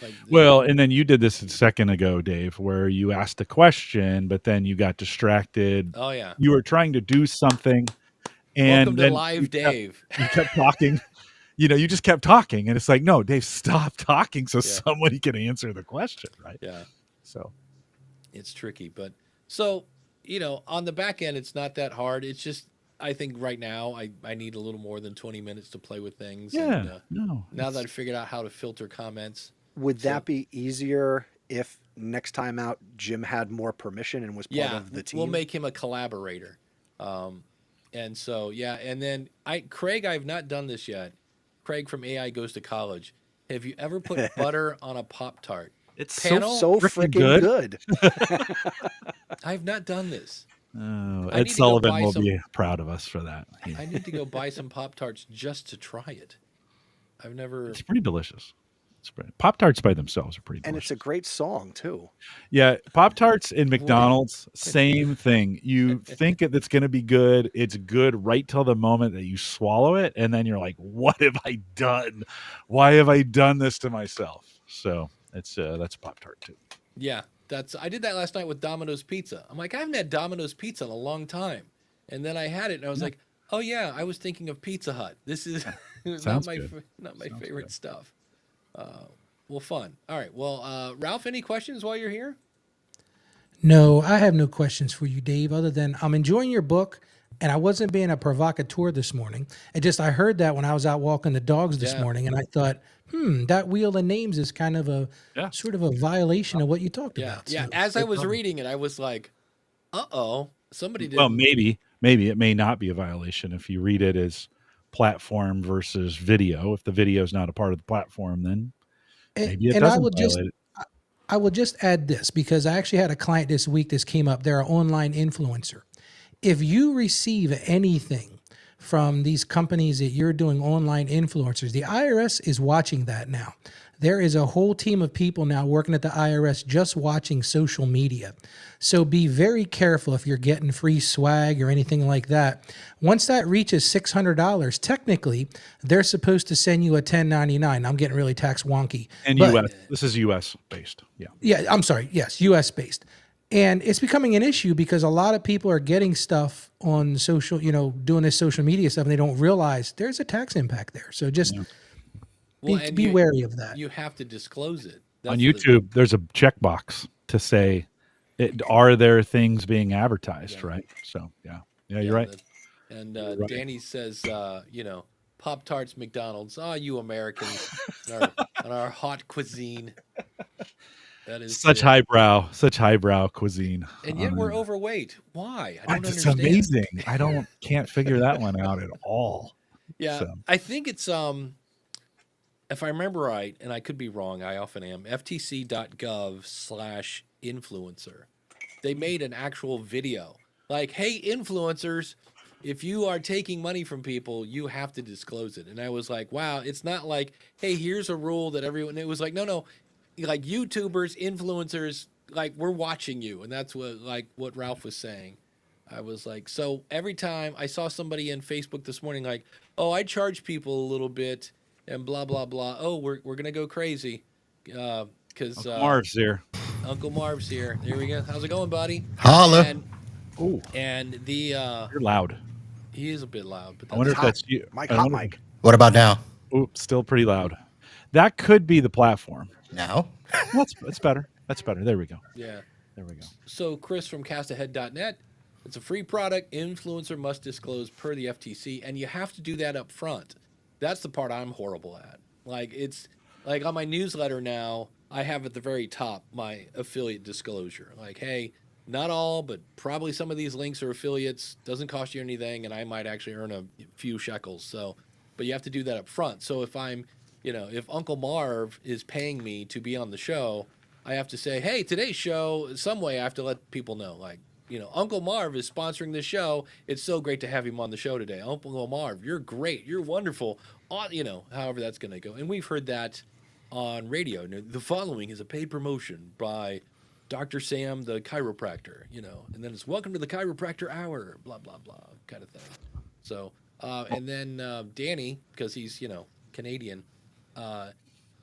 like, Well, and then you did this a second ago, Dave, where you asked a question, but then you got distracted. oh yeah. You were trying to do something, and Welcome to then Live Dave. you kept talking. You just kept talking, and it's like, no, Dave, stop talking so Yeah. somebody can answer the question, right? Yeah. So It's tricky, but so, on the back end, it's not that hard. It's just, I think right now I need a little more than 20 minutes to play with things. yeah, And, no. now that I figured out how to filter comments. Would So- that be easier if next time out Jim had more permission and was part of the team? We'll make him a collaborator. And so, yeah. And then Craig, I've not done this yet. Craig from AI Goes to College. Have you ever put butter on a Pop-Tart? It's Panel? so freaking freaking good. I've not done this. Oh, I Ed need to go Sullivan buy will some- be proud of us for that. I need to go buy some Pop-Tarts just to try it. I've never. It's pretty delicious. Pop Tarts by themselves are pretty And delicious. it's a great song too. Yeah, Pop Tarts in McDonald's, same thing. You think it's going to be good. It's good right till the moment that you swallow it, and then you're like, "What have I done? Why have I done this to myself?" So that's Pop Tart too. Yeah, I did that last night with Domino's Pizza. I'm like, I haven't had Domino's Pizza in a long time, and then I had it, and I was like, oh yeah, I was thinking of Pizza Hut. This is not Sounds my good. not my Sounds favorite good. stuff. Well, fun. All right. Well, Ralph, any questions while you're here? No, I have no questions for you, Dave, other than I'm enjoying your book, and I wasn't being a provocateur this morning. I heard that when I was out walking the dogs this Yeah. morning, and I thought, that wheel of names is kind of a Yeah. sort of a violation of what you talked Yeah. about. Yeah. So- As I was reading it, I was like, somebody did. Well, maybe it may not be a violation if you read it as platform versus video. If the video is not a part of the platform, then maybe it and doesn't I would just violate it. I will just add this because I actually had a client this week. This came up. They're an online influencer. If you receive anything from these companies that you're doing online influencers, the IRS is watching that now. There is a whole team of people now working at the IRS just watching social media. So be very careful if you're getting free swag or anything like that. Once that reaches $600, technically, they're supposed to send you a 1099. I'm getting really tax wonky. And but- U.S. This is U.S. based. Yeah. Yeah, I'm sorry. Yes, US based. And it's becoming an issue because a lot of people are getting stuff on social, doing this social media stuff, and they don't realize there's a tax impact there. So just and be wary of that. You have to disclose it. On That's the- YouTube, there's a checkbox to say, are there things being advertised, right? So, yeah, you're right. And right. Danny says, Pop Tarts, McDonald's. Oh, you Americans and our hot cuisine. That is Such highbrow cuisine. And yet we're overweight. Why? I don't It's understand. amazing. Can't figure that one out at all. Yeah, So. I think it's if I remember right, and I could be wrong, I often am. FTC.gov/influencer. They made an actual video like, "Hey, influencers, if you are taking money from people, you have to disclose it." And I was like, "Wow, it's not like, hey, here's a rule that everyone." It was like, no, like YouTubers, influencers, like we're watching you, and that's what Ralph was saying. I was like, so every time I saw somebody in Facebook this morning, like, oh, I charge people a little bit and blah, blah, blah. Oh, we're going to go crazy. Because Marv's here. Uncle Marv's here. There we go. How's it going, buddy? Holla. And You're loud. he is a bit loud, but I wonder if hot. that's you. Mike, I hot wonder- Mike. What about now? Oh, still pretty loud. That could be the platform. Now? That's better. That's better. There we go. yeah. There we go. So Chris from castahead.net, it's a free product. Influencer must disclose per the FTC, and you have to do that up front. That's the part I'm horrible at. Like it's like on my newsletter now, I have at the very top my affiliate disclosure. Like, hey, not all, but probably some of these links are affiliates. Doesn't cost you anything, and I might actually earn a few shekels. So, but you have to do that up front. So if I'm, if Uncle Marv is paying me to be on the show, I have to say, hey, today's show, some way I have to let people know, like, Uncle Marv is sponsoring the show. It's so great to have him on the show today. Uncle Marv, you're great. You're wonderful. However that's going to go. And we've heard that on radio. The following is a paid promotion by Dr. Sam, the chiropractor, and then it's welcome to the chiropractor hour, blah, blah, blah, kind of thing. So, and then Danny, because he's, Canadian,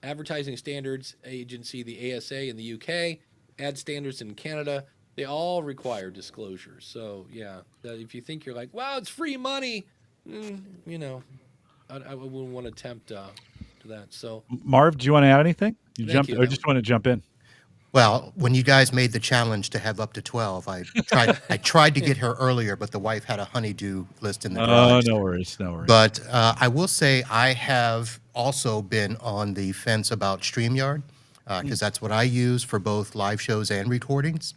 Advertising Standards Agency, the ASA in the UK, ad standards in Canada, they all require disclosure. So, yeah, if you think you're like, wow, it's free money, I wouldn't want to tempt to that. So, Marv, do you want to add anything? Thank you. Or just want to jump in? Well, when you guys made the challenge to have up to 12, I tried to get her earlier, but the wife had a honeydew list in the garage. Oh, no worries. But I will say I have also been on the fence about StreamYard because that's what I use for both live shows and recordings.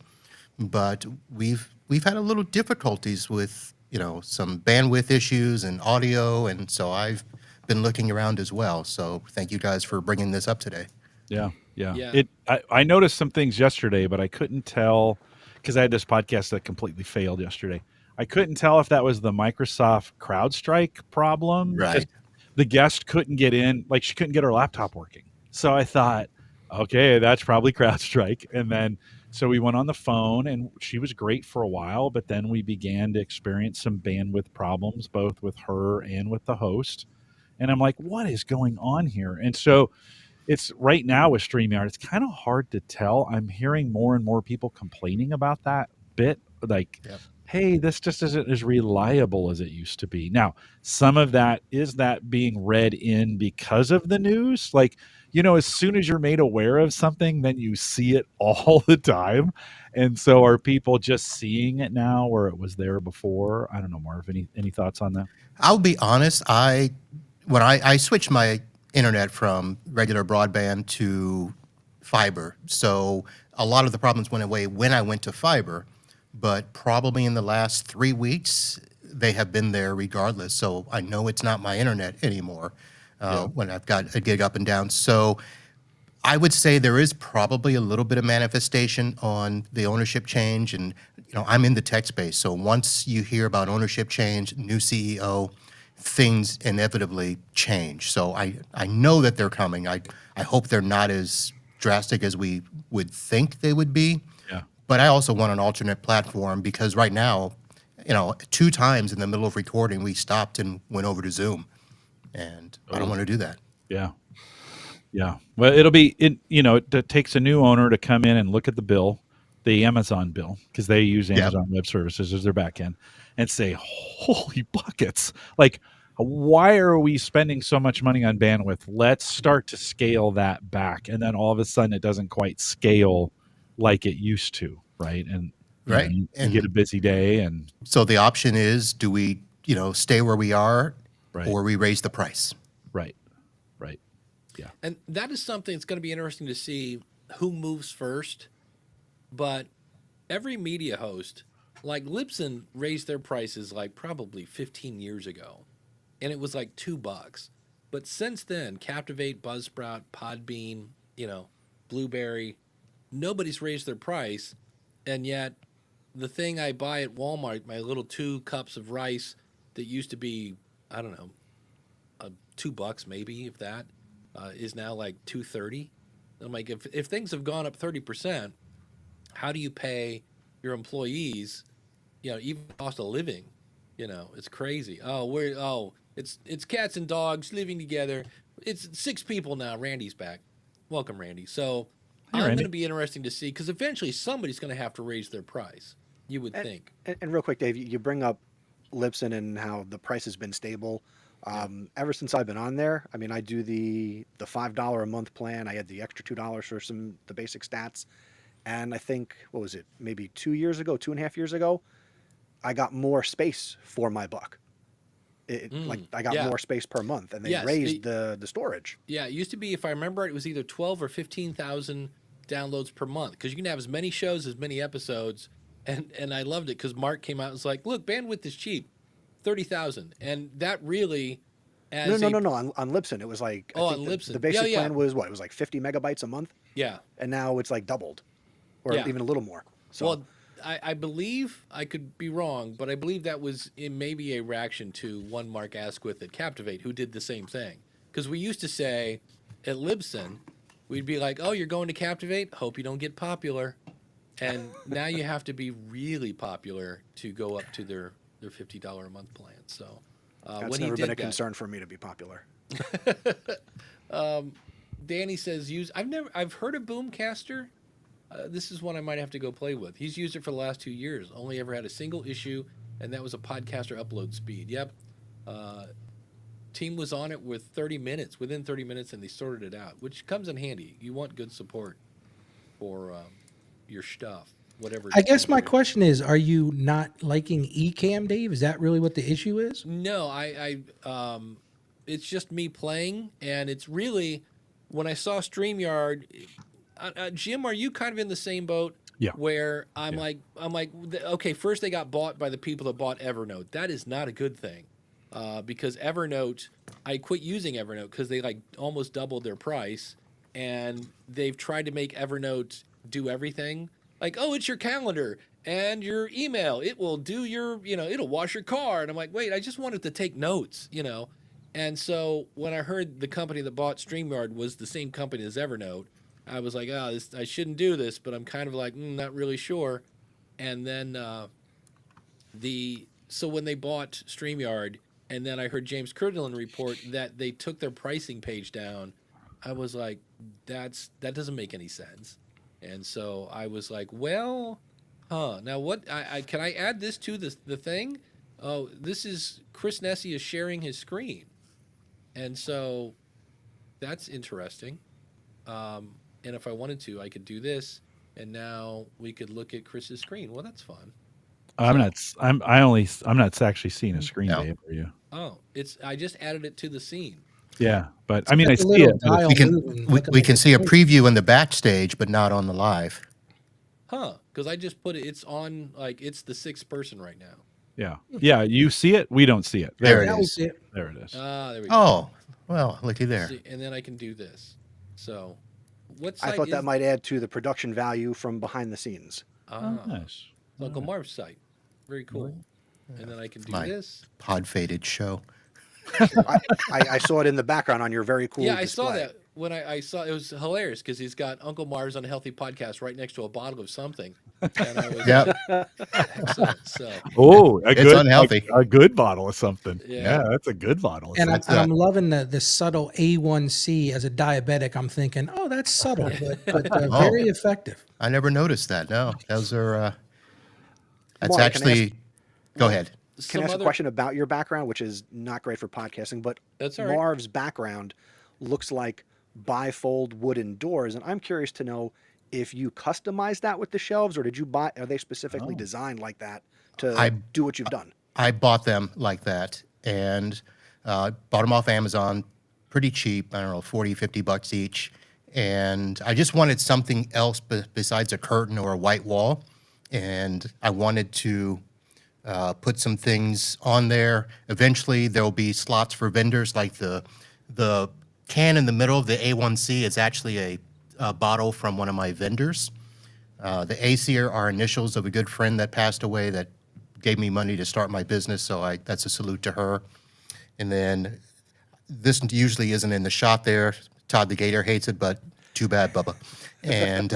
But we've had a little difficulties with some bandwidth issues and audio, and so I've been looking around as well. So thank you guys for bringing this up today. Yeah. Yeah. I noticed some things yesterday, but I couldn't tell because I had this podcast that completely failed yesterday. I couldn't tell if that was the Microsoft CrowdStrike problem. Right. Just the guest couldn't get in, like she couldn't get her laptop working. So I thought, okay, that's probably CrowdStrike. And then so we went on the phone and she was great for a while, but then we began to experience some bandwidth problems, both with her and with the host. And I'm like, what is going on here? And so it's right now with StreamYard, it's kind of hard to tell. I'm hearing more and more people complaining about that bit. Like, hey, this just isn't as reliable as it used to be. Now, some of that is that being read in because of the news. Like, as soon as you're made aware of something, then you see it all the time. And so are people just seeing it now where it was there before? I don't know, Marv, any thoughts on that? I'll be honest. When I switched my internet from regular broadband to fiber, so a lot of the problems went away when I went to fiber, but probably in the last 3 weeks they have been there regardless. So I know it's not my internet anymore when I've got a gig up and down. So I would say there is probably a little bit of manifestation on the ownership change, and I'm in the tech space, so once you hear about ownership change, new CEO, things inevitably change. So I know that they're coming. I hope they're not as drastic as we would think they would be. Yeah. But I also want an alternate platform because right now, 2 times in the middle of recording, we stopped and went over to Zoom. And I don't want to do that. Yeah. Well, it takes a new owner to come in and look at the bill, the Amazon bill, because they use Amazon Web Services as their backend, and say, holy buckets. Like, why are we spending so much money on bandwidth? Let's start to scale that back. And then all of a sudden it doesn't quite scale like it used to, right? And you get a busy day. And so the option is, do we, stay where we are, right, or we raise the price? Right. Yeah. And that is something that's going to be interesting to see who moves first. But every media host, like Libsyn, raised their prices like probably 15 years ago, and it was like $2. But since then, Captivate, Buzzsprout, Podbean, Blueberry, nobody's raised their price. And yet the thing I buy at Walmart, my little 2 cups of rice that used to be, I don't know, $2 maybe, if that, is now like $2.30. I'm like, if things have gone up 30%, how do you pay your employees, even cost of living? It's crazy. It's cats and dogs living together. It's 6 people now. Randy's back. Welcome, Randy. So Hi, I'm Randy. going to be interesting to see, because eventually somebody's going to have to raise their price, you would think. And real quick, Dave, you bring up Libsyn and how the price has been stable. Ever since I've been on there, I mean, I do the $5 a month plan. I had the extra $2 for the basic stats. And I think, what was it, maybe 2.5 years ago, I got more space for my buck. Like I got more space per month, and they raised the storage. Yeah, it used to be, if I remember it was either 12 or 15,000 downloads per month, because you can have as many shows, as many episodes. And I loved it because Mark came out and was like, look, bandwidth is cheap, 30,000. And that really, No. On Libsyn, it was like, I think Libsyn. the basic plan was what? It was like 50 megabytes a month. Yeah. And now it's like doubled, or even a little more. So, Well, I believe, I could be wrong, but I believe that was maybe a reaction to one Mark Asquith at Captivate, who did the same thing. Because we used to say at Libsyn, we'd be like, "Oh, you're going to Captivate? Hope you don't get popular." And now you have to be really popular to go up to their $50 a month plan. So That's when never he been did a concern for me to be popular. Danny says, I've heard of Boomcaster. This is one I might have to go play with. He's used it for the last 2 years. Only ever had a single issue, and that was a podcaster upload speed. Yep. Team was on it within 30 minutes, and they sorted it out, which comes in handy. You want good support for your stuff, whatever. I guess my question is, are you not liking Ecamm, Dave? Is that really what the issue is? No, it's just me playing, and it's really, when I saw StreamYard, Jim, are you kind of in the same boat? Yeah. Where I'm like, okay, first they got bought by the people that bought Evernote. That is not a good thing, because Evernote, I quit using Evernote because they like almost doubled their price, and they've tried to make Evernote do everything. Like, oh, it's your calendar and your email. It will do your, it'll wash your car. And I'm like, wait, I just wanted to take notes, And so when I heard the company that bought StreamYard was the same company as Evernote, I was like, I shouldn't do this, but I'm kind of like, not really sure. And then so when they bought StreamYard, and then I heard James Curdlin report that they took their pricing page down, I was like, that doesn't make any sense. And so I was like, well, now what? Can I add this to the thing? Oh, this is Chris Nessie is sharing his screen, and so that's interesting. And if I wanted to, I could do this, and now we could look at Chris's screen. Well, that's fun. I'm not actually seeing a screen, No. Dave, for you. Oh, I just added it to the scene. Yeah, but I mean, I Like a see little it. but dial it's- moving, We, like a we can little see a thing. preview in the backstage, but not on the live. Because I just put it. It's on like it's the 6th person right now. Yeah, you see it. We don't see it. There That it was is. it. There it is. There we go. Oh, well, looky there. See, and then I can do this. So, what I site thought is that might add to the production value from behind the scenes. Oh, nice. Uncle Marv's site. Very cool. And then I can do My this. pod faded show. I saw it in the background on your very cool Yeah, I display. saw that when I saw it was hilarious because he's got Uncle Marv's Unhealthy Podcast right next to a bottle of something. And I was Yep. excellent. So Oh, It's unhealthy. A good bottle of something. Yeah. Yeah, that's a good bottle. Of And something. I'm loving the subtle A1C as a diabetic. I'm thinking, oh, that's subtle, but very effective. I never noticed that. No, those are. That's Mark, can I actually. Go ahead. Can I ask a question about your background, which is not great for podcasting, but That's all right. Marv's background looks like bifold wooden doors, and I'm curious to know if you customized that with the shelves, or did you buy? Are they specifically designed like that to do what you've done? I bought them like that and bought them off Amazon pretty cheap. I don't know, $40-$50 each. And I just wanted something else besides a curtain or a white wall. And I wanted to put some things on there. Eventually, there'll be slots for vendors, like the can in the middle of the A1C is actually a bottle from one of my vendors. The A's here are initials of a good friend that passed away that gave me money to start my business, so that's a salute to her. And then this usually isn't in the shot there. Todd the Gator hates it, but too bad, Bubba. And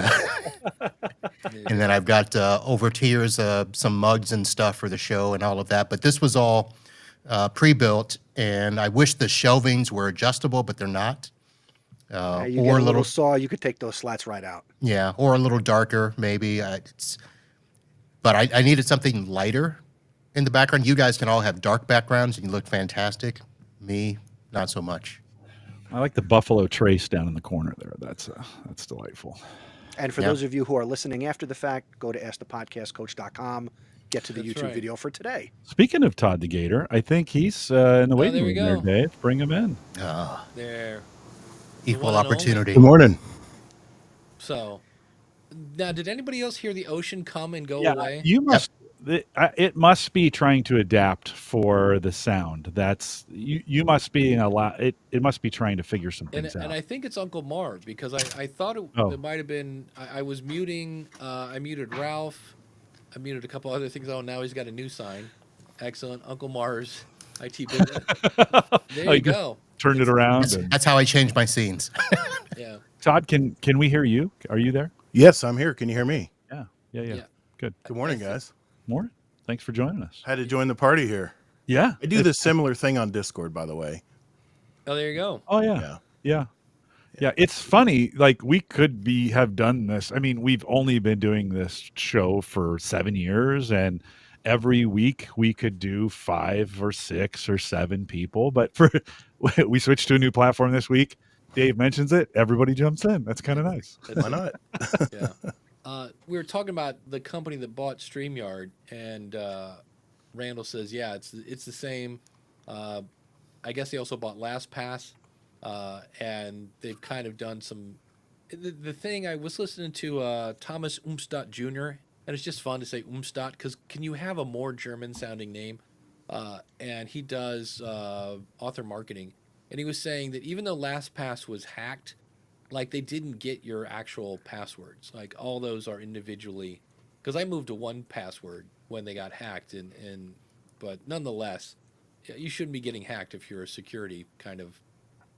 and then I've got over tiers, some mugs and stuff for the show and all of that. But this was all pre-built, and I wish the shelvings were adjustable, but they're not. You Or get a a little, little saw, you could take those slats right out. yeah, or a little darker maybe. But I needed something lighter in the background. You guys can all have dark backgrounds and you look fantastic. Me, not so much. I like the buffalo trace down in the corner there. That's delightful. And for Yeah. those of you who are listening after the fact, go to askthepodcastcoach.com, get to the That's YouTube right. video for today. Speaking of Todd the Gator, I think he's in the waiting there we room there, go. Dave. Bring him in. There. Equal one and only. opportunity. Good morning. So, now, did anybody else hear the ocean come and go Yeah, away? you must. It must be trying to adapt for the sound. That's you must be a lot. It must be trying to figure some And, things out. and I think it's Uncle Marv because I thought it Oh. might have been I was muting I muted Ralph I muted a couple other things. Oh, now he's got a new sign. Excellent. Uncle Mars, IT business. There Oh, you you just go. turned it around. And, That's how I change my scenes. Yeah. Todd, can we hear you? Are you there? Yes, I'm here. Can you hear me? Yeah. Yeah. Good. Good morning, I see. guys. More. Thanks for joining us. Had to join the party here. Yeah. I do this similar thing on Discord, by the way. Oh, there you go. Oh yeah. Yeah, it's funny. Like we could have done this. I mean, we've only been doing this show for 7 years, and every week we could do 5 or 6 or 7 people. But we switched to a new platform this week. Dave mentions it. Everybody jumps in. That's kind of nice. Why not? Yeah. We were talking about the company that bought StreamYard, and Randall says, yeah, it's the same. I guess they also bought LastPass. And they've kind of done some. The thing I was listening to Thomas Umstadt Jr. and it's just fun to say Umstadt because can you have a more German sounding name? And he does author marketing, and he was saying that even though LastPass was hacked, like they didn't get your actual passwords. Like all those are individually, because I moved to 1Password when they got hacked, but nonetheless, you shouldn't be getting hacked if you're a security kind of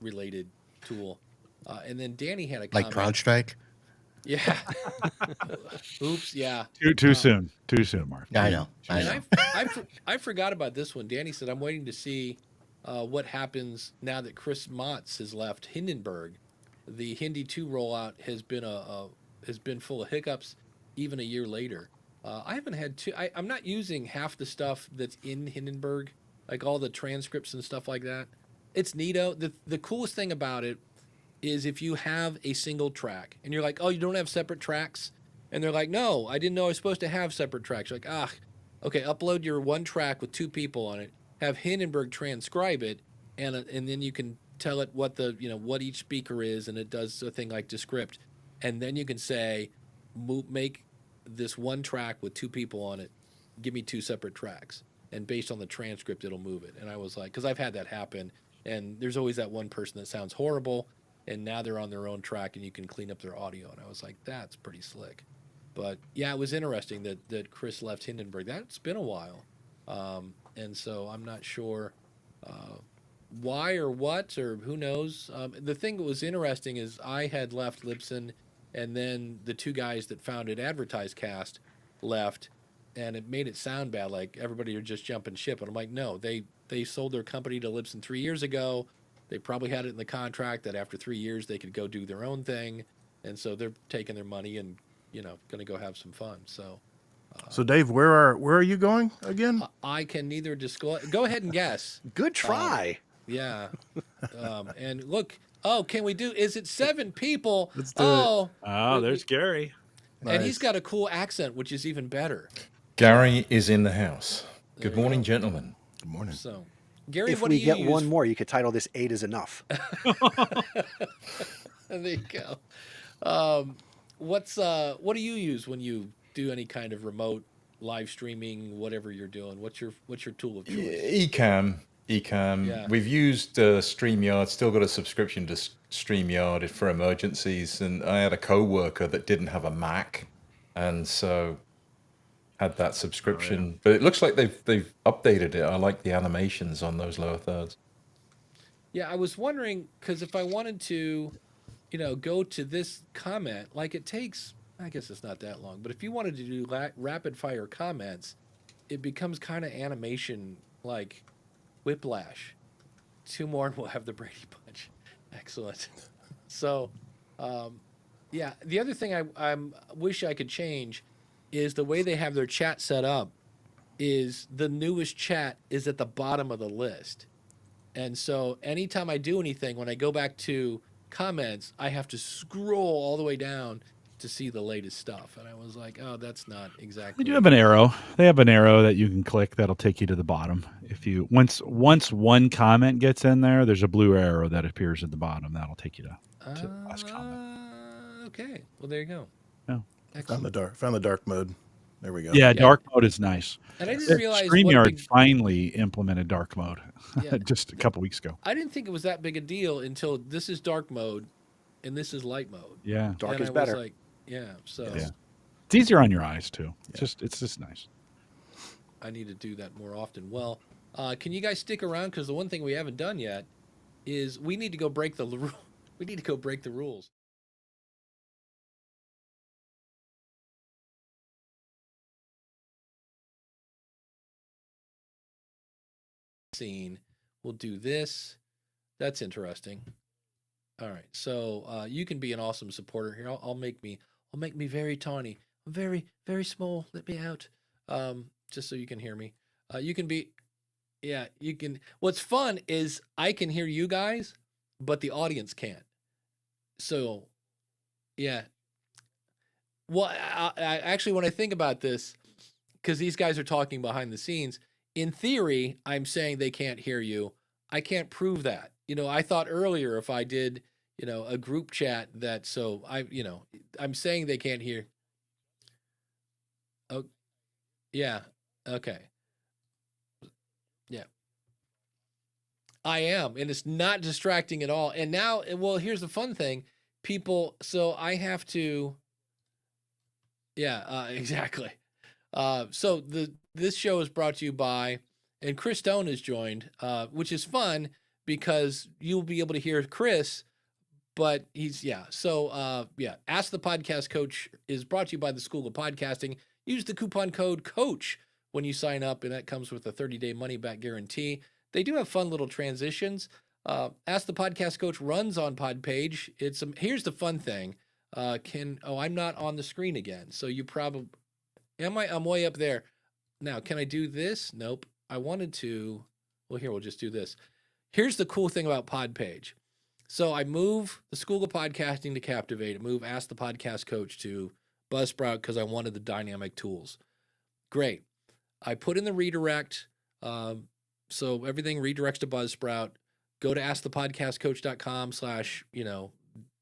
related tool. And then Danny had a comment. Like CrowdStrike? Yeah. Oops. Yeah. Too soon. Too soon, Mark. I know. And I forgot about this one. Danny said, I'm waiting to see what happens now that Chris Motz has left Hindenburg. The Hindi 2 rollout has been full of hiccups even a year later. I haven't had I'm not using half the stuff that's in Hindenburg, like all the transcripts and stuff like that. It's neato. The coolest thing about it is if you have a single track and you're like, oh, you don't have separate tracks? And they're like, no, I didn't know I was supposed to have separate tracks. You're like, okay, upload your one track with 2 people on it, have Hindenburg transcribe it, and then you can tell it what what each speaker is, and it does a thing like Descript. And then you can say, make this one track with 2 people on it, give me 2 separate tracks. And based on the transcript, it'll move it. And I was like, because I've had that happen. And there's always that one person that sounds horrible, and now they're on their own track, and you can clean up their audio. And I was like, that's pretty slick. But yeah, it was interesting that Chris left Hindenburg. That's been a while, and so I'm not sure why or what or who knows. The thing that was interesting is I had left Libsyn, and then the 2 guys that founded AdvertiseCast left, and it made it sound bad, like everybody are just jumping ship. And I'm like, no, they sold their company to Libsyn 3 years ago. They probably had it in the contract that after 3 years they could go do their own thing, and so they're taking their money and going to go have some fun. So, So Dave, where are you going again? I can neither disclose. Go ahead and guess. Good try. Yeah, and look. Oh, can we do? Is it 7 people? Let's do it. Oh, there's Gary. And he's Nice. got a cool accent, which is even better. Gary is in the house. Good There you morning, go. gentlemen. Good morning. So, Gary, If what we do you get use? one more, you could title this 8 is enough. There you go. What do you use when you do any kind of remote live streaming, whatever you're doing? What's your tool of choice? Ecamm. Yeah. We've used StreamYard, still got a subscription to StreamYard for emergencies. And I had a coworker that didn't have a Mac, and so had that subscription. But it looks like they've updated it. I like the animations on those lower thirds. Yeah, I was wondering because if I wanted to, go to this comment, like it takes, I guess it's not that long, but if you wanted to do rapid fire comments, it becomes kind of animation like Whiplash. 2 more and we'll have the Brady Bunch. Excellent. So, yeah, the other thing I wish I could change is the way they have their chat set up is the newest chat is at the bottom of the list. And so anytime I do anything, when I go back to comments, I have to scroll all the way down to see the latest stuff. And I was like, oh, that's not exactly. They do have an arrow. They have an arrow that you can click that'll take you to the bottom. If you once one comment gets in there, there's a blue arrow that appears at the bottom that'll take you to the last comment. Okay. Well, there you go. Yeah. Excellent. Found the dark mode. There we go. Yeah, dark mode is nice. And I didn't realize what StreamYard big- finally implemented dark mode Yeah. just a couple weeks ago. I didn't think it was that big a deal until this is dark mode and this is light mode. Yeah. Dark and is I better. Was like, yeah. So, Yeah. It's easier on your eyes too. It's just nice. I need to do that more often. Well, can you guys stick around? Because the one thing we haven't done yet is we need to go break the we need to go break the rules. Scene. We'll do this. That's interesting. All right, so you can be an awesome supporter here. I'll make me very tawny. I'm very small. Let me out. Just so you can hear me. You can be, yeah. You can. What's fun is I can hear you guys, but the audience can't. So, yeah. Well, I actually, when I think about this, because these guys are talking behind the scenes, in theory, I'm saying they can't hear you. I can't prove that. I thought earlier if I did, a group chat that, so I'm saying they can't hear. Oh, yeah. Okay. Yeah. I am. And it's not distracting at all. And now, well, here's the fun thing. People, so I have to, yeah, exactly. So this show is brought to you by, and Chris Stone has joined, which is fun because you'll be able to hear Chris, but he's, yeah. So, yeah, Ask the Podcast Coach is brought to you by the School of Podcasting. Use the coupon code COACH when you sign up, and that comes with a 30-day money-back guarantee. They do have fun little transitions. Ask the Podcast Coach runs on Podpage. Here's the fun thing. I'm not on the screen again. So you probably, I'm way up there. Now, can I do this? Nope. I wanted to, well, here, we'll just do this. Here's the cool thing about Podpage. So I move the School of Podcasting to Captivate. I move Ask the Podcast Coach to Buzzsprout because I wanted the dynamic tools. Great. I put in the redirect. So everything redirects to Buzzsprout. Go to askthepodcastcoach.com/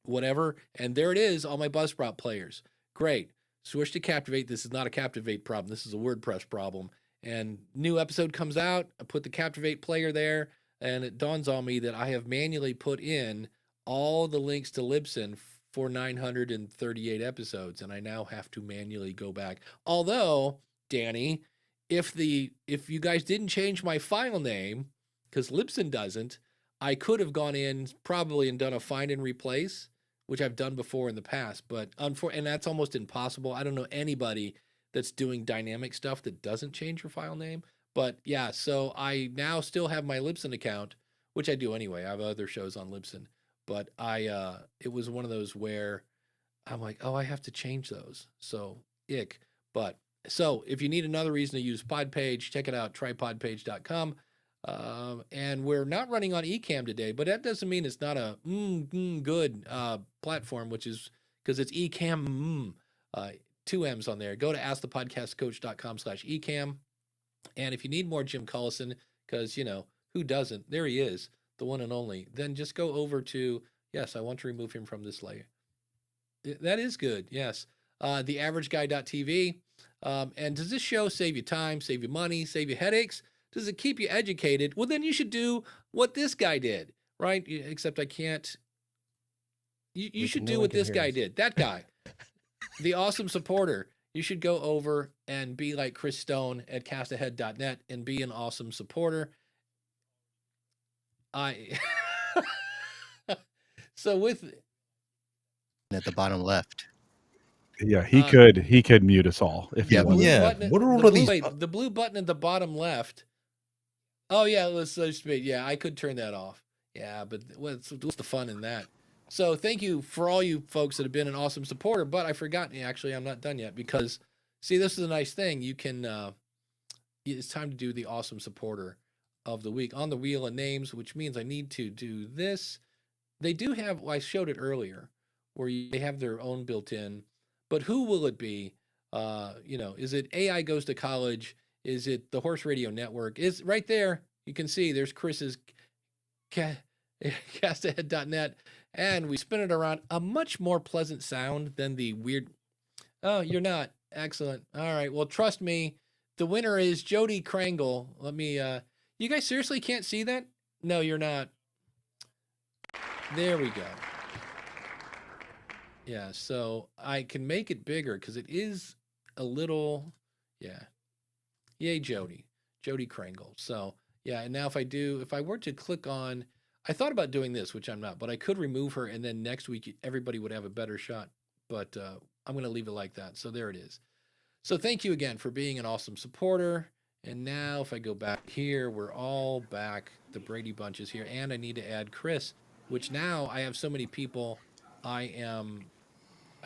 whatever. And there it is, all my Buzzsprout players. Great. Switch to Captivate. This is not a Captivate problem. This is a WordPress problem. And new episode comes out. I put the Captivate player there, and it dawns on me that I have manually put in all the links to Libsyn for 938 episodes, and I now have to manually go back. Although, Danny, if you guys didn't change my file name, because Libsyn doesn't, I could have gone in probably and done a find and replace, which I've done before in the past, and that's almost impossible. I don't know anybody that's doing dynamic stuff that doesn't change your file name. But yeah, so I now still have my Libsyn account, which I do anyway. I have other shows on Libsyn, but it was one of those where I'm like, oh, I have to change those. So ick. But so if you need another reason to use Podpage, check it out, trypodpage.com. And we're not running on Ecamm today, but that doesn't mean it's not a good platform, which is because it's Ecamm, 2 M's on there. Go to askthepodcastcoach.com/Ecamm. And if you need more Jim Collison, because, who doesn't? There he is, the one and only. Then just go over to, yes, I want to remove him from this layer. That is good, yes. TheAverageGuy.tv. And does this show save you time, save you money, save you headaches? Does it keep you educated? Well, then you should do what this guy did, right? Except I can't. You should do what this guy did. That guy, the awesome supporter. You should go over and be like Chris Stone at castahead.net and be an awesome supporter. So with At the bottom left. Yeah, he could mute us all if he wanted. Yeah. What are all of these? The blue button at the bottom left. Oh yeah, let's yeah, I could turn that off. Yeah, but what's the fun in that? So thank you for all you folks that have been an awesome supporter, but I forgot, actually, I'm not done yet because, see, this is a nice thing. You can, it's time to do the awesome supporter of the week on the wheel of names, which means I need to do this. They do have, well, I showed it earlier, where they have their own built-in, but who will it be? Is it AI Goes to College? Is it the Horse Radio Network? Is right there. You can see there's Chris's castahead.net. And we spin it around, a much more pleasant sound than the weird. Oh, you're not. Excellent. All right. Well, trust me. The winner is Jody Krangle. Let me, you guys seriously can't see that? No, you're not. There we go. Yeah, so I can make it bigger because it is a little, yeah. Yay, Jody Kringle. So yeah, and now if I were to click on, I thought about doing this, which I'm not, but I could remove her, and then next week everybody would have a better shot. But I'm going to leave it like that. So there it is. So thank you again for being an awesome supporter. And now if I go back here, we're all back. The Brady Bunch is here, and I need to add Chris, which now I have so many people. I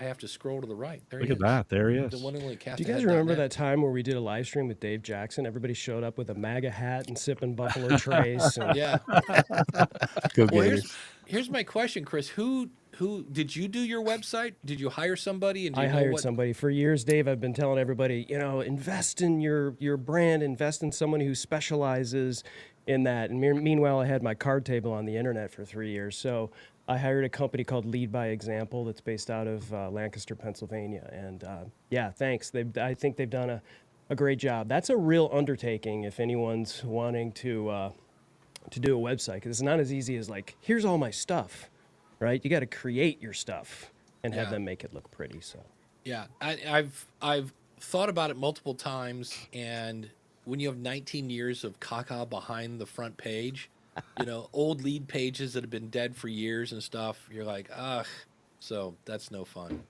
have to scroll to the right. There Look he at is. that. There he The is. one and only cast. Do you guys remember that time where we did a live stream with Dave Jackson? Everybody showed up with a MAGA hat and sipping Buffalo Trace. And Yeah. Go Well, Gators. here's my question, Chris. Who did you do your website? Did you hire somebody? And do I you know hired what? somebody for years, Dave. I've been telling everybody, invest in your brand, invest in someone who specializes in that. And meanwhile, I had my card table on the internet for 3 years. So I hired a company called Lead by Example that's based out of Lancaster, Pennsylvania. And yeah, thanks. I think they've done a great job. That's a real undertaking if anyone's wanting to do a website, because it's not as easy as like, here's all my stuff, right? You got to create your stuff and have Yeah. them make it look pretty. So Yeah, I've thought about it multiple times, and when you have 19 years of caca behind the front page, old lead pages that have been dead for years and stuff, you're like, ugh. So that's no fun.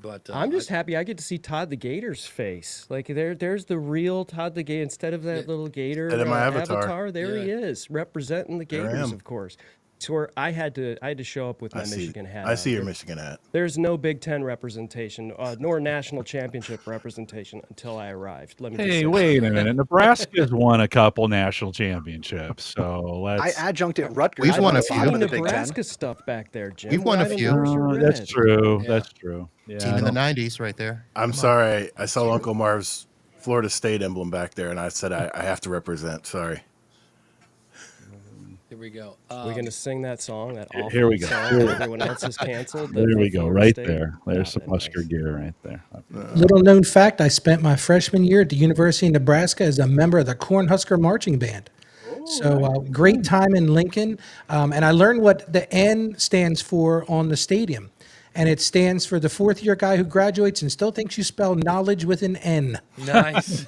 But I'm just happy I get to see Todd the Gator's face. Like there's the real Todd the Gator instead of that little Gator Instead of my avatar. There he is, representing the There I Gators, am. of course. So where I had to show up with my I see. Michigan hat. I on. see your Michigan hat. There's no Big Ten representation, nor national championship representation until I arrived. Let me just Hey, say. wait a minute. Nebraska's won a couple national championships, so I let's. adjuncted Rutgers. We've won a at the few. bottom See of the Big Ten. Nebraska stuff back there, Jim. We've won a Why the few. doors are That's red? true. Yeah. That's true. Yeah, Team I in the don't- '90s, right there. I'm sorry. I saw Uncle Marv's Florida State emblem back there, and I said I have to represent. Sorry. here we go. We're gonna sing that song, that awful Here we go. song Here- that everyone else has canceled. There we go. Florida Right State. there. There's Ah, some that Husker nice. gear right there. Little known fact, I spent my freshman year at the University of Nebraska as a member of the Cornhusker Marching Band. So great time in Lincoln. And I learned what the N stands for on the stadium. And it stands for the fourth year guy who graduates and still thinks you spell knowledge with an N. Nice.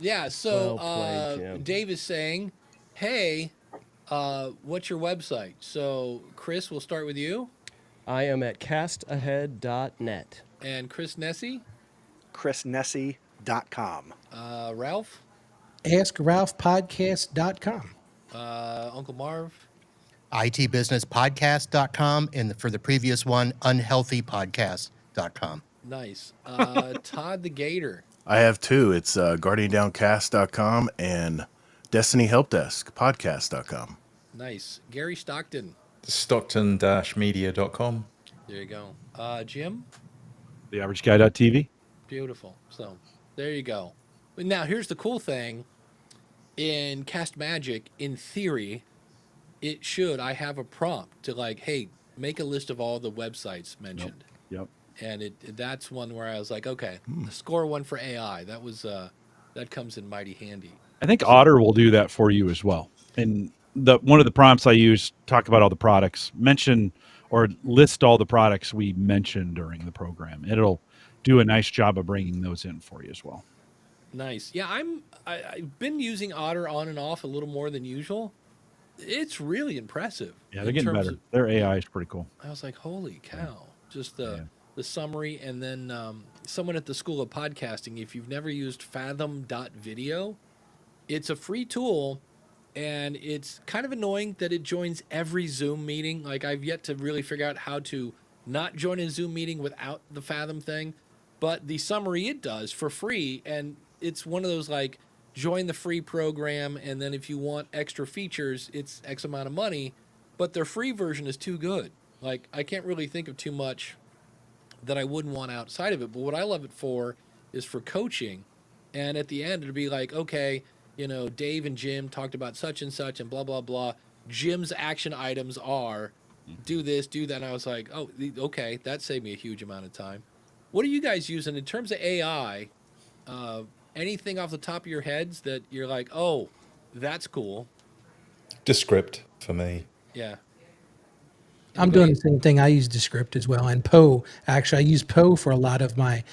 Yeah. So Well played, Jim. Dave is saying, "Hey, what's your website?" So Chris, we'll start with you, I am at castahead.net. and Chris Nessie, chrisnessie.com. Ralph, AskRalphPodcast.com. Uncle Marv. itbusinesspodcast.com, and for the previous one, unhealthypodcast.com. Nice. Todd the Gator. I have two. It's guardiandowncast.com and destinyhelpdeskpodcast.com. Nice. Gary Stockton. Stockton-media.com. There you go. Jim. TheAverageGuy.tv. Beautiful. So there you go. But now here's the cool thing. In Cast Magic, in theory, I have a prompt to like, hey, make a list of all the websites mentioned. Yep. And that's one where I was like, okay, score one for AI. That was that comes in mighty handy. I think Otter will do that for you as well. And one of the prompts I use, talk about all the products, mention or list all the products we mentioned during the program. It'll do a nice job of bringing those in for you as well. Nice. Yeah, I've been using Otter on and off a little more than usual. It's really impressive. Yeah, they're in getting terms better. of- Their AI is pretty cool. I was like, holy cow. Just the summary. And then someone at the School of Podcasting, if you've never used fathom.video, it's a free tool, and it's kind of annoying that it joins every Zoom meeting. Like, I've yet to really figure out how to not join a Zoom meeting without the Fathom thing. But the summary it does for free, and it's one of those like, join the free program, and then if you want extra features, it's X amount of money. But their free version is too good. Like, I can't really think of too much that I wouldn't want outside of it. But what I love it for is for coaching. And at the end, it'll be like, okay, Dave and Jim talked about such and such and blah, blah, blah. Jim's action items are do this, do that. And I was like, oh, okay, that saved me a huge amount of time. What are you guys using in terms of AI? Anything off the top of your heads that you're like, oh, that's cool? Descript for me. Yeah. I'm doing the same thing. I use Descript as well, and Poe. Actually, I use Poe for a lot of my,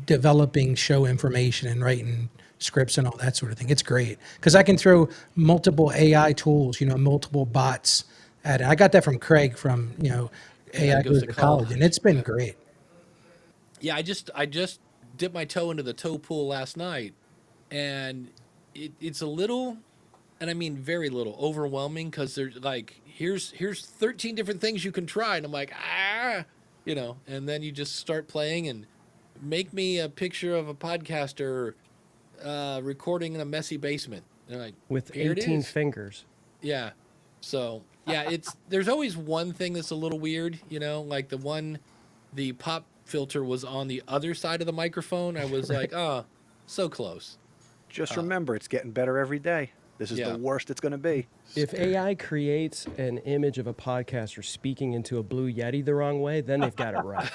developing show information and writing scripts and all that sort of thing. It's great because I can throw multiple AI tools, multiple bots at it. I got that from Craig from AI Goes to College, and it's been great. Yeah, I just dipped my toe into the toe pool last night, and it's a little, and I mean very little, overwhelming because there's like here's 13 different things you can try, and I'm like and then you just start playing and make me a picture of a podcaster recording in a messy basement, and like with 18 fingers. Yeah, so yeah, there's always one thing that's a little weird, like the pop filter was on the other side of the microphone. I was like, oh, so close. Just remember, it's getting better every day. This is the worst it's going to be. If AI creates an image of a podcaster speaking into a blue Yeti the wrong way, then they've got it right.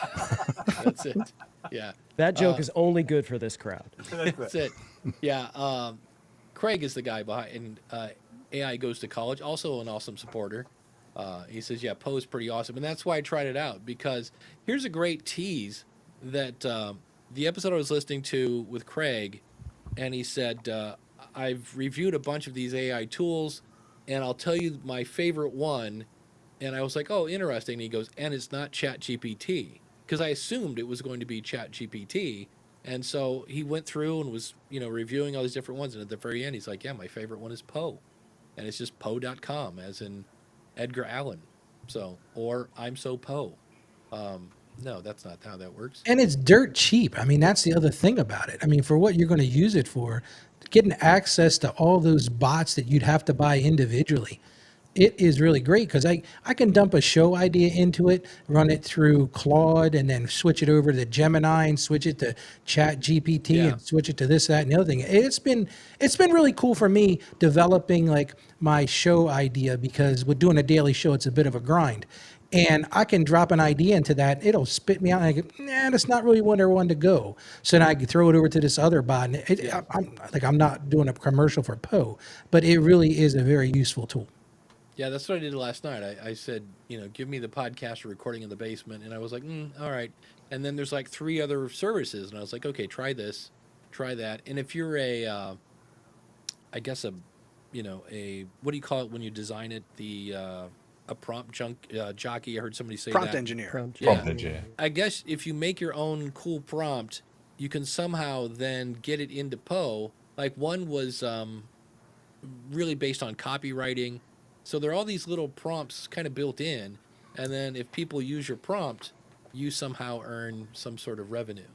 That's it. Yeah. That joke is only good for this crowd. That's it. Yeah. Craig is the guy behind AI Goes to College, also an awesome supporter. He says, yeah, Poe is pretty awesome. And that's why I tried it out, because here's a great tease that the episode I was listening to with Craig, and he said, I've reviewed a bunch of these AI tools, and I'll tell you my favorite one. And I was like, oh, interesting. And he goes, and it's not ChatGPT, because I assumed it was going to be ChatGPT. And so he went through and was, reviewing all these different ones. And at the very end, he's like, yeah, my favorite one is Poe. And it's just Poe.com, as in Edgar Allan. So, or I'm so Poe. No, that's not how that works. And it's dirt cheap. I mean, that's the other thing about it. I mean, for what you're going to use it for, getting access to all those bots that you'd have to buy individually, it is really great because I can dump a show idea into it, run it through Claude, and then switch it over to Gemini and switch it to Chat GPT and switch it to this, that, and the other thing. It's been really cool for me developing like my show idea, because with doing a daily show, it's a bit of a grind. And I can drop an idea into that. It'll spit me out. And I go, nah, that's not really where I want to go. So then I can throw it over to this other bot. And I'm not doing a commercial for Poe, but it really is a very useful tool. Yeah, that's what I did last night. I said, give me the podcast recording in the basement. And I was like, all right. And then there's like 3 other services. And I was like, okay, try this, try that. And if you're what do you call it when you design it? A prompt jockey. I heard somebody say prompt that. Engineer. Prompt engineer. I guess if you make your own cool prompt, you can somehow then get it into Poe. Like one was really based on copywriting. So there are all these little prompts kind of built in. And then if people use your prompt, you somehow earn some sort of revenue.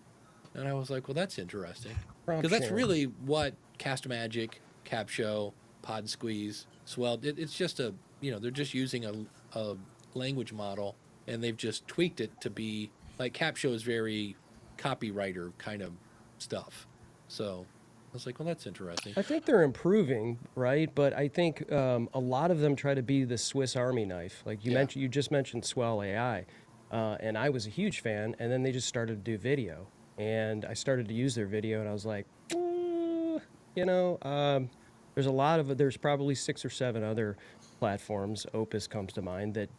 And I was like, well, that's interesting. Because that's really what Cast Magic, Cap Show, Pod Squeeze, Swell, it's just they're just using a language model, and they've just tweaked it to be like Cap Show is very copywriter kind of stuff. So I was like, well, that's interesting. I think they're improving, right? But I think a lot of them try to be the Swiss Army knife. Like you just mentioned Swell AI, and I was a huge fan. And then they just started to do video, and I started to use their video, and I was like, there's probably 6 or 7 other platforms. Opus comes to mind that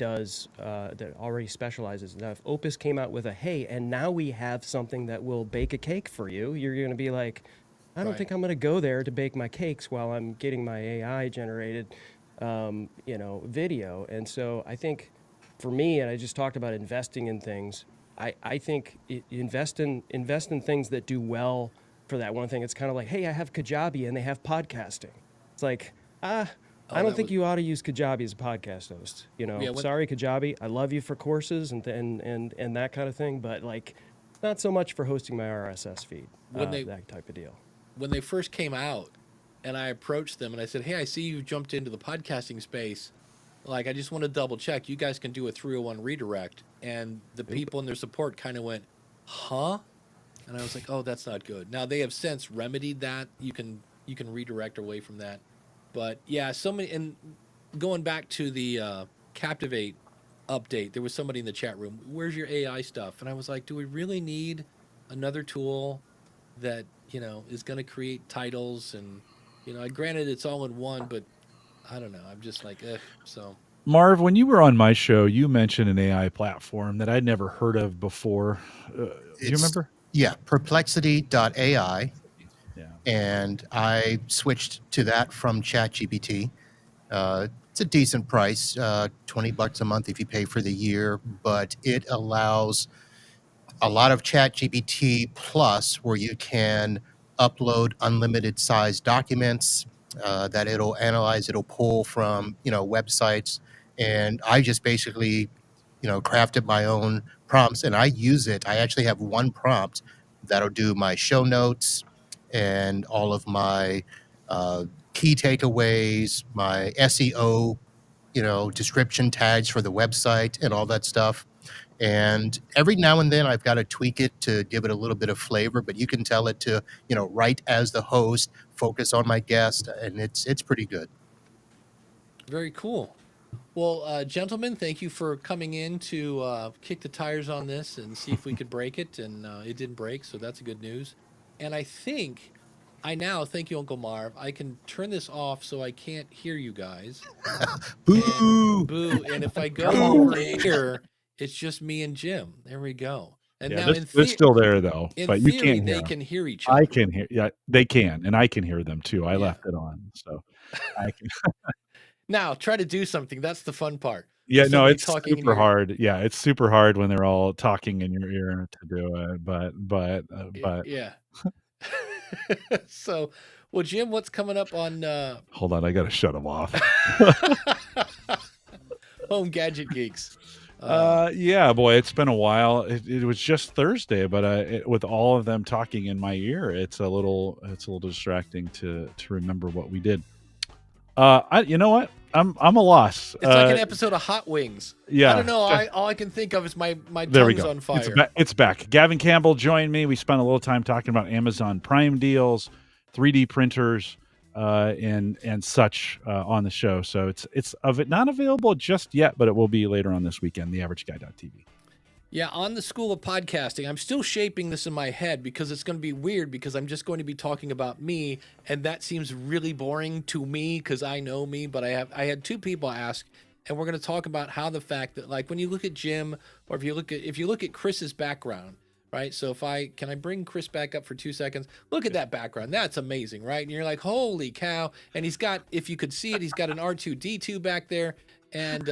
already specializes. Now, if Opus came out with and now we have something that will bake a cake for you, you're going to be like, I don't think I'm going to go there to bake my cakes while I'm getting my AI generated, video. And so I think for me, and I just talked about investing in things, I think invest in things that do well for that one thing. It's kind of like, hey, I have Kajabi and they have podcasting. It's like, I don't think you ought to use Kajabi as a podcast host. Sorry, Kajabi. I love you for courses and that kind of thing, but like, not so much for hosting my RSS feed. That type of deal. When they first came out, and I approached them and I said, hey, I see you jumped into the podcasting space. Like, I just want to double check. You guys can do a 301 redirect. And the people in their support kind of went, huh? And I was like, oh, that's not good. Now, they have since remedied that. You can redirect away from that. But yeah, and going back to the Captivate update, there was somebody in the chat room, where's your AI stuff? And I was like, do we really need another tool that, is going to create titles? And, granted it's all in one, but I don't know. I'm just like, so. Marv, when you were on my show, you mentioned an AI platform that I'd never heard of before. Do you remember? Yeah, perplexity.ai. Yeah. And I switched to that from ChatGPT. It's a decent price, $20 a month if you pay for the year, but it allows a lot of ChatGPT Plus where you can upload unlimited size documents that it'll analyze, it'll pull from, websites. And I just basically, crafted my own prompts and I use it. I actually have one prompt that'll do my show notes and all of my key takeaways, my SEO, description tags for the website and all that stuff. And every now and then I've got to tweak it to give it a little bit of flavor, but you can tell it to, write as the host, focus on my guest, and it's pretty good. Very cool. Well, gentlemen, thank you for coming in to kick the tires on this and see if we could break it. And it didn't break, so that's good news. And I think thank you, Uncle Marv. I can turn this off so I can't hear you guys. Boo! Boo. And if I go over here, it's just me and Jim. There we go. And Yeah, now they're still there though, in but you theory, can't hear they them. can hear each other. I can hear. Yeah, they can, and I can hear them too. I left it on, so I can. Now try to do something. That's the fun part. Yeah, no, Somebody it's talking in super your- hard. Yeah, it's super hard when they're all talking in your ear to do it. But Yeah. So, well, Jim, what's coming up on hold on, I got to shut them off. Home Gadget Geeks? Yeah, boy, it's been a while. It was just Thursday, but with all of them talking in my ear, it's a little distracting to remember what we did. You know what? I'm a loss. It's like an episode of Hot Wings. Yeah. I don't know. All I can think of is my There we tongue's go. on fire. It's back. Gavin Campbell joined me. We spent a little time talking about Amazon Prime deals, 3D printers, and such on the show. So it's not available just yet, but it will be later on this weekend. TheAverageGuy.tv. Yeah, on the School of Podcasting, I'm still shaping this in my head because it's going to be weird because I'm just going to be talking about me, and that seems really boring to me because I know me. But I had two people ask, and we're going to talk about how the fact that, like, when you look at Jim, or if you look at Chris's background, right? So can I bring Chris back up for 2 seconds? Look at that background. That's amazing, right? And you're like, holy cow! And he's got, if you could see it, he's got an R2D2 back there, and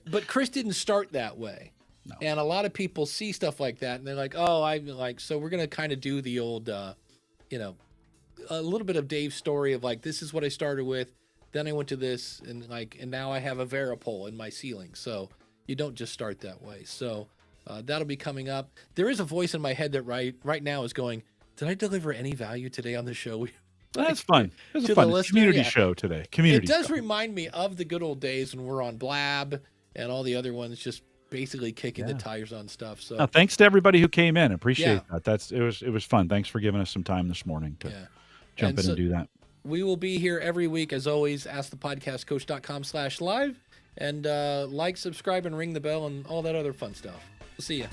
but Chris didn't start that way. No. And a lot of people see stuff like that, and they're like, "Oh, so we're gonna kind of do the old, a little bit of Dave's story of like, this is what I started with, then I went to this, and now I have a Varipole in my ceiling. So you don't just start that way. So that'll be coming up. There is a voice in my head that right now is going, "Did I deliver any value today on the show?" That's fun. It was a fun community show today. Community. It does remind me of the good old days when we're on Blab and all the other ones, just basically kicking the tires on stuff. So thanks to everybody who came in. Appreciate that. It was fun. Thanks for giving us some time this morning to jump in and do that. We will be here every week as always. AskThePodcastCoach.com/live, and like, subscribe, and ring the bell and all that other fun stuff. We'll see you.